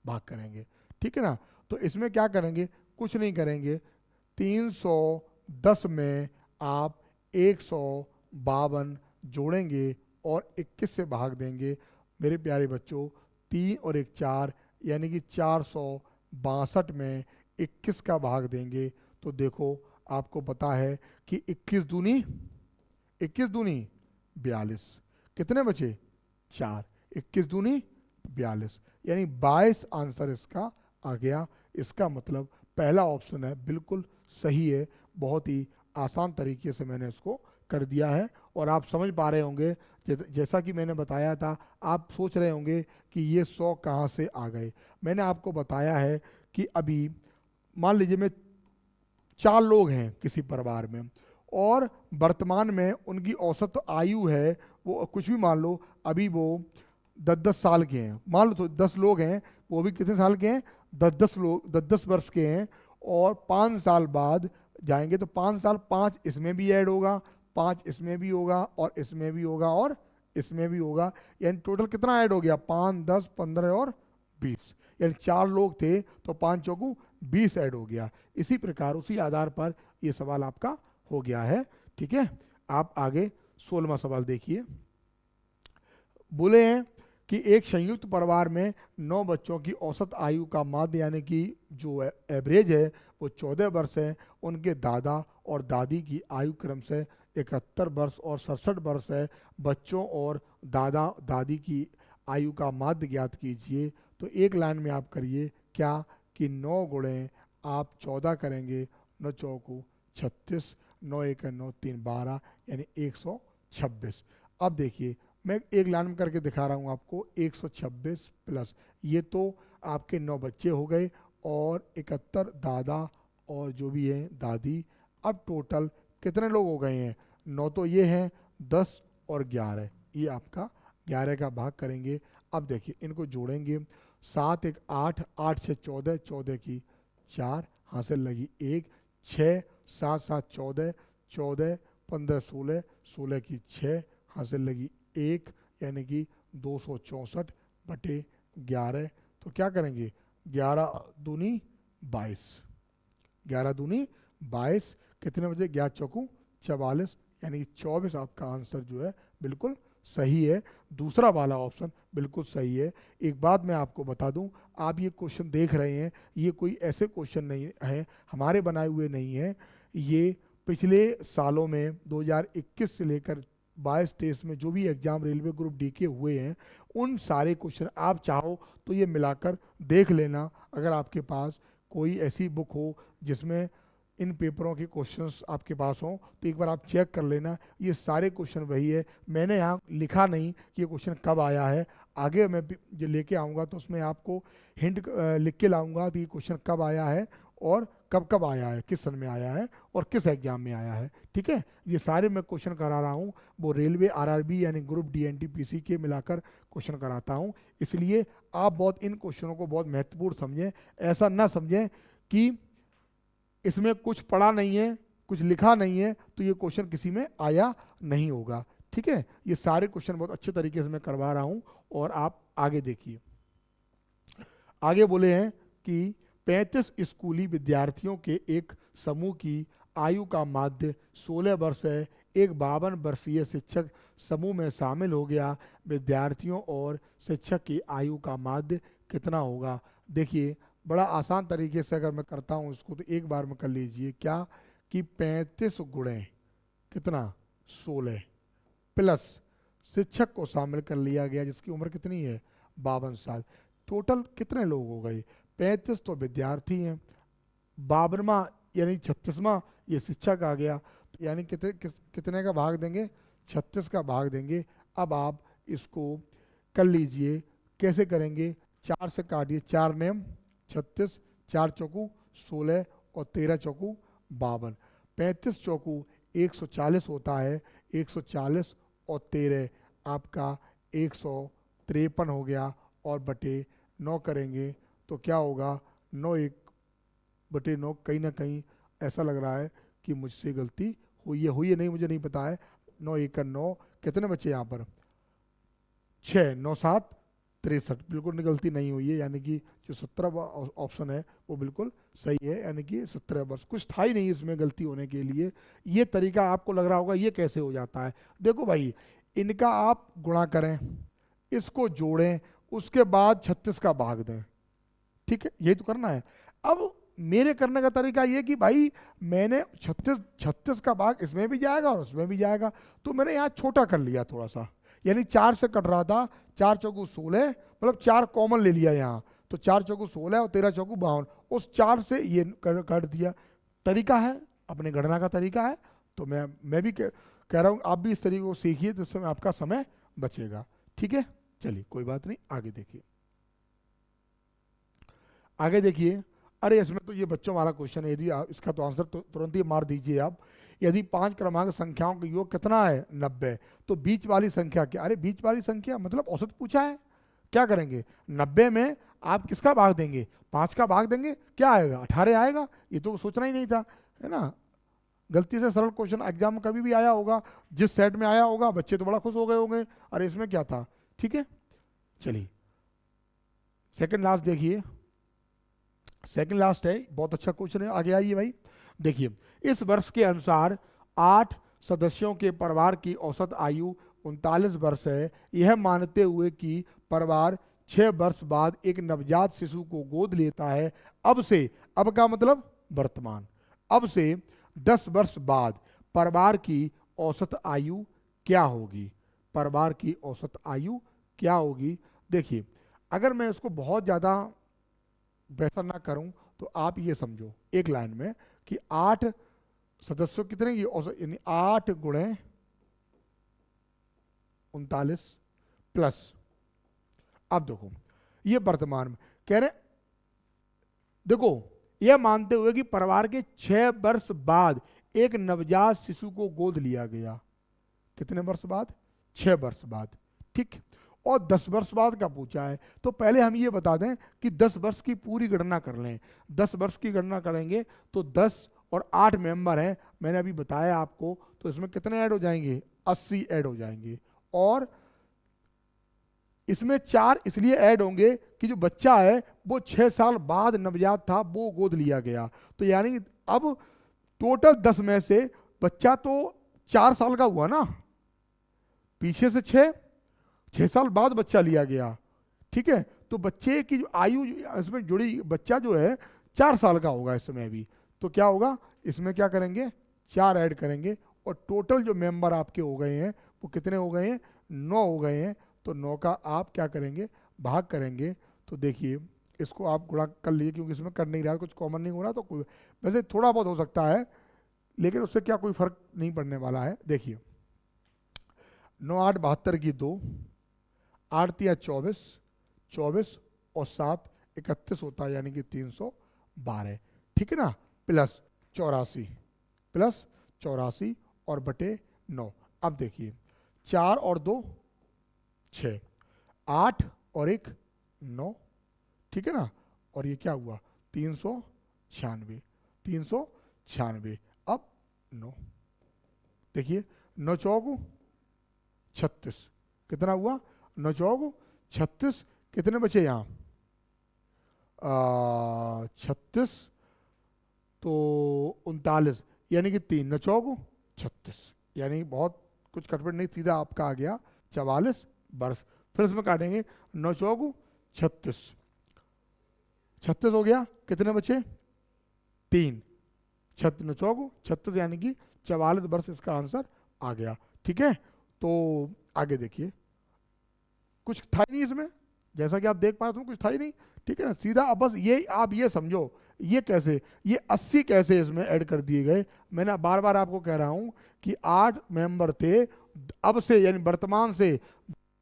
भाग करेंगे। ठीक है ना, तो इसमें क्या करेंगे, कुछ नहीं करेंगे, 310 में आप 152 जोड़ेंगे और 21 से भाग देंगे। मेरे प्यारे बच्चों 3 और 1 4, यानी कि 462 में 21 का भाग देंगे तो देखो आपको पता है कि 21 दूनी 42, कितने बचे, 4, 21 दूनी 42, यानी 22 आंसर इसका आ गया। इसका मतलब पहला ऑप्शन है बिल्कुल सही है, बहुत ही आसान तरीके से मैंने इसको कर दिया है। और आप समझ पा रहे होंगे, जैसा कि मैंने बताया था, आप सोच रहे होंगे कि ये 100 कहाँ से आ गए। मैंने आपको बताया है कि अभी मान लीजिए मैं 4 लोग हैं किसी परिवार में, और वर्तमान में उनकी औसत आयु है, वो कुछ भी मान लो, अभी वो 10-10 साल के हैं, मान लो तो 10 लोग हैं, वो भी कितने साल के हैं, 10-10 लोग 10-10 वर्ष के हैं, और 5 साल बाद जाएंगे तो 5 साल, 5 इसमें भी ऐड होगा, 5 इसमें भी होगा और इसमें भी होगा और इसमें भी होगा, यानी टोटल कितना ऐड हो गया, 5, 10, 15 और 20, यानी 4 लोग थे तो 5 चौकू 20 ऐड हो गया। इसी प्रकार उसी आधार पर ये सवाल आपका हो गया है। ठीक है, आप आगे 16वां सवाल देखिए। बोले हैं कि एक संयुक्त परिवार में 9 बच्चों की औसत आयु का माध्य यानी कि जो एवरेज है वो 14 वर्ष है। उनके दादा और दादी की आयु क्रम से 71 वर्ष और 67 वर्ष है। बच्चों और दादा दादी की आयु का माध्य ज्ञात कीजिए। तो एक लाइन में आप करिए क्या कि 9 गुणे आप 14 करेंगे, 9 चौकू 36, 9 एक 9 3 12 यानी 126। अब देखिए मैं एक लाइन में करके दिखा रहा हूँ आपको, 126 प्लस ये तो आपके 9 बच्चे हो गए और 71 दादा और जो भी है दादी। अब टोटल कितने लोग हो गए हैं, 9 तो ये हैं, 10 और 11, ये आपका 11 का भाग करेंगे। अब देखिए इनको जोड़ेंगे, 7 एक 8, 8 से 14, 14 की 4 हासिल लगी 1, 6 7 7 14, 14 15 16, 16 की 6 हासिल लगी 1 यानी कि 264 बटे 11। तो क्या करेंगे, 11 दूनी 22, 11 दूनी 22, कितने बजे, 11 चौकू 44 यानी 24 आपका आंसर जो है बिल्कुल सही है। दूसरा वाला ऑप्शन बिल्कुल सही है। एक बात मैं आपको बता दूं, आप ये क्वेश्चन देख रहे हैं, ये कोई ऐसे क्वेश्चन नहीं है हमारे बनाए हुए नहीं है, ये पिछले सालों में 2021 से लेकर 22-23 में जो भी एग्जाम रेलवे ग्रुप डी के हुए हैं उन सारे क्वेश्चन आप चाहो तो ये मिलाकर देख लेना। अगर आपके पास कोई ऐसी बुक हो जिसमें इन पेपरों के क्वेश्चंस आपके पास हों तो एक बार आप चेक कर लेना, ये सारे क्वेश्चन वही है। मैंने यहाँ लिखा नहीं कि ये क्वेश्चन कब आया है, आगे मैं जो लेके आऊँगा तो उसमें आपको हिंट लिख के लाऊंगा कि ये क्वेश्चन कब आया है और कब कब आया है, किस सन में आया है और किस एग्जाम में आया है। ठीक है, ये सारे मैं क्वेश्चन करा रहा हूँ, वो रेलवे आरआरबी यानी ग्रुप डी एनटीपीसी के मिलाकर क्वेश्चन कराता हूँ। इसलिए आप बहुत इन क्वेश्चनों को बहुत महत्वपूर्ण समझें, ऐसा ना समझें कि इसमें कुछ पढ़ा नहीं है, कुछ लिखा नहीं है तो ये क्वेश्चन किसी में आया नहीं होगा। ठीक है, ये सारे क्वेश्चन बहुत अच्छे तरीके से मैं करवा रहा हूँ। और आप आगे देखिए, आगे बोले हैं कि 35 स्कूली विद्यार्थियों के एक समूह की आयु का माध्य 16 वर्ष है। एक 52 वर्षीय शिक्षक समूह में शामिल हो गया, विद्यार्थियों और शिक्षक की आयु का माध्य कितना होगा। देखिए बड़ा आसान तरीके से अगर मैं करता हूँ इसको तो एक बार में कर लीजिए, क्या कि 35 गुणे कितना 16 प्लस शिक्षक को शामिल कर लिया गया जिसकी उम्र कितनी है 52 साल। टोटल कितने लोग हो गए, 35 तो विद्यार्थी हैं, 52वां यानी 36वां ये शिक्षक आ गया, तो यानी कितने का भाग देंगे, 36 का भाग देंगे। अब आप इसको कर लीजिए, कैसे करेंगे, 4 से काटिए, 4 नेम 36, 4 चौकू 16 और 13 चौकू 52, 35 चौकू 140 होता है, 140 और 13 आपका 153 हो गया और बटे 9 करेंगे तो क्या होगा, 9 1 बटे 9। कहीं ना कहीं ऐसा लग रहा है कि मुझसे गलती हुई है नहीं, मुझे नहीं पता है। 9 1 9 कितने बचे यहाँ पर, 6, 9 7 63, बिल्कुल गलती नहीं हुई है, यानी कि जो 17 ऑप्शन है वो बिल्कुल सही है, यानी कि 17 वर्ष। कुछ था ही नहीं इसमें गलती होने के लिए। ये तरीका आपको लग रहा होगा ये कैसे हो जाता है, देखो भाई इनका आप गुणा करें, इसको जोड़ें, उसके बाद 36 का भाग दें। ठीक है, यही तो करना है। अब मेरे करने का तरीका ये कि भाई मैंने 36 का भाग इसमें भी जाएगा और उसमें भी जाएगा, तो मैंने यहाँ छोटा कर लिया थोड़ा सा, यानी 4 से कट रहा था, 4 चौकू 16 मतलब 4 कॉमन ले लिया यहाँ, तो 4 चौकू 16 और 13 चौकू 52, उस 4 से ये काट दिया। तरीका है, अपने गणना का तरीका है। तो मैं भी कह रहा हूँ आप भी इस तरीके को सीखिए तो उसमें आपका समय बचेगा। ठीक है, चलिए कोई बात नहीं, आगे देखिए। आगे देखिए, अरे इसमें तो ये बच्चों वाला क्वेश्चन है, यदि इसका तो आंसर तो तुरंत ही मार दीजिए आप। यदि 5 क्रमांक संख्याओं का योग कितना है 90, तो बीच वाली संख्या क्या, अरे बीच वाली संख्या मतलब औसत पूछा है, क्या करेंगे 90 में आप किसका भाग देंगे, 5 का भाग देंगे, क्या आएगा, 18 आएगा। ये तो सोचना ही नहीं था, है ना। गलती से सरल क्वेश्चन एग्जाम में कभी भी आया होगा, जिस सेट में आया होगा बच्चे तो बड़ा खुश हो गए होंगे, अरे इसमें क्या था। ठीक है, चलिए सेकंड लास्ट देखिए, सेकंड लास्ट है, बहुत अच्छा क्वेश्चन है, आगे आइए भाई। देखिए, इस वर्ष के अनुसार 8 सदस्यों के परिवार की औसत आयु 39 वर्ष है। यह मानते हुए कि परिवार 6 वर्ष बाद एक नवजात शिशु को गोद लेता है, अब से, अब का मतलब वर्तमान, अब से 10 वर्ष बाद परिवार की औसत आयु क्या होगी, परिवार की औसत आयु क्या होगी। देखिए, अगर मैं इसको बहुत ज़्यादा वैसा ना करूं तो आप ये समझो एक लाइन में कि 8 सदस्यों कितने की औसत, यानी 8 गुणे 39 प्लस, अब देखो ये वर्तमान में कह रहे, देखो यह मानते हुए कि परिवार के 6 वर्ष बाद एक नवजात शिशु को गोद लिया गया, कितने वर्ष बाद, 6 वर्ष बाद, ठीक। और 10 वर्ष बाद का पूछा है, तो पहले हम ये बता दें कि 10 वर्ष की पूरी गणना कर लें। 10 वर्ष की गणना करेंगे तो 10 और 8 मेंबर हैं, मैंने अभी बताया आपको, तो इसमें कितने ऐड हो जाएंगे, 80 ऐड हो जाएंगे। और इसमें 4 इसलिए ऐड होंगे कि जो बच्चा है वो 6 साल बाद नवजात था, वो गोद लिया गया, तो यानी अब टोटल 10 में से बच्चा तो 4 साल का हुआ ना, पीछे से 6 साल बाद बच्चा लिया गया, ठीक है। तो बच्चे की जो आयु इसमें जुड़ी, बच्चा जो है 4 साल का होगा इस समय भी, तो क्या होगा, इसमें क्या करेंगे, 4 ऐड करेंगे, और टोटल जो मेंबर आपके हो गए हैं वो कितने हो गए हैं, 9 हो गए हैं। तो 9 का आप क्या करेंगे, भाग करेंगे। तो देखिए इसको आप गुणा कर लीजिए, क्योंकि इसमें कर नहीं रहा, कुछ कॉमन नहीं हो रहा, तो कोई वैसे थोड़ा बहुत हो सकता है, लेकिन उससे क्या कोई फर्क नहीं पड़ने वाला है। देखिए 9 8 72 की 2, 8 3 24, 24 और 7 31 होता है, यानी कि 312, ठीक है ना, प्लस 84, प्लस 84 और बटे 9। अब देखिए 4 और 2 6, 8 और 1 9, ठीक है ना, और ये क्या हुआ 396, 396। अब 9 देखिए, 9 चौक 36, कितना हुआ, 9 चौक 36, कितने बचे यहाँ 36, तो 39, यानी कि 3 9 चौक 36, यानी बहुत कुछ कटपट नहीं, सीधा आपका आ गया 44 वर्ष। फिर इसमें काटेंगे 9 चौक 36, 36 हो गया, कितने बचे 3, 9 चौक 36, यानी कि 44 वर्ष इसका आंसर आ गया, ठीक है। तो आगे देखिए, कुछ था ही नहीं इसमें, जैसा कि आप देख पाए, कुछ था ही नहीं, ठीक है ना, सीधा अब बस ये आप ये समझो, ये कैसे, ये 80 कैसे इसमें ऐड कर दिए गए। मैंने बार बार आपको कह रहा हूं कि 8 मेंबर थे, अब से यानी वर्तमान से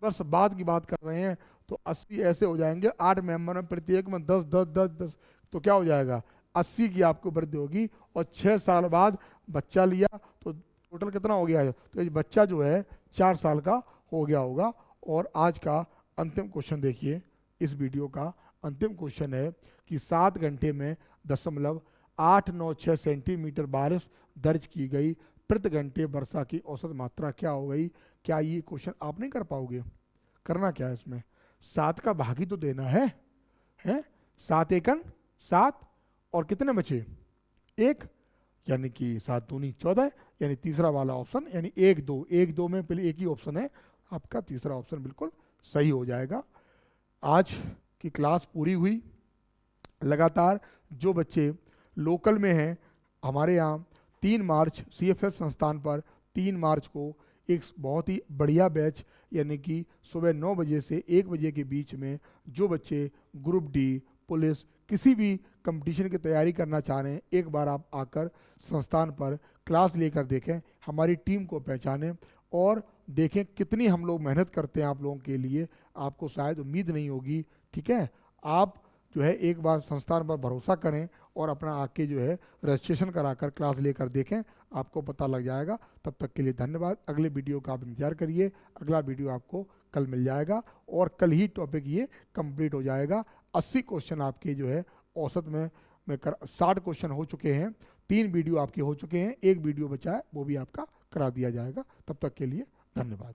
वर्ष बाद की बात कर रहे हैं, तो 80 ऐसे हो जाएंगे, 8 मेंबर में प्रत्येक में 10 10 10 10, तो क्या हो जाएगा 80 की आपको वृद्धि होगी। और 6 साल बाद बच्चा लिया तो टोटल कितना हो गया है, तो ये बच्चा जो है 4 साल का हो गया होगा। और आज का अंतिम क्वेश्चन देखिए, इस वीडियो का अंतिम क्वेश्चन है कि 7 घंटे में 0.896 सेंटीमीटर बारिश दर्ज की गई, प्रति घंटे वर्षा की औसत मात्रा क्या हो गई। क्या ये क्वेश्चन आप नहीं कर पाओगे, करना क्या है इसमें, 7 का भाग ही तो देना है 7 एकन 7, और कितने बचे 1, यानी कि 7 दूनी 14, यानी तीसरा वाला ऑप्शन, यानी 1 2 1 2 में पहले एक ही ऑप्शन है आपका, तीसरा ऑप्शन बिल्कुल सही हो जाएगा। आज की क्लास पूरी हुई। लगातार जो बच्चे लोकल में हैं, हमारे यहाँ 3 मार्च CFS संस्थान पर 3 मार्च को एक बहुत ही बढ़िया बैच, यानी कि सुबह 9 बजे से 1 बजे के बीच में जो बच्चे ग्रुप डी, पुलिस, किसी भी कंपटीशन की तैयारी करना चाह रहे हैं, एक बार आप आकर संस्थान पर क्लास लेकर देखें, हमारी टीम को पहचानें और देखें कितनी हम लोग मेहनत करते हैं आप लोगों के लिए। आपको शायद उम्मीद नहीं होगी, ठीक है। आप जो है एक बार संस्थान पर भरोसा करें और अपना आके जो है रजिस्ट्रेशन कराकर क्लास लेकर देखें, आपको पता लग जाएगा। तब तक के लिए धन्यवाद। अगले वीडियो का आप इंतजार करिए, अगला वीडियो आपको कल मिल जाएगा और कल ही टॉपिक ये कंप्लीट हो जाएगा। 80 क्वेश्चन आपके जो है औसत में 60 क्वेश्चन हो चुके हैं, 3 वीडियो आपके हो चुके हैं, 1 वीडियो बचा है, वो भी आपका करा दिया जाएगा। तब तक के लिए धन्यवाद।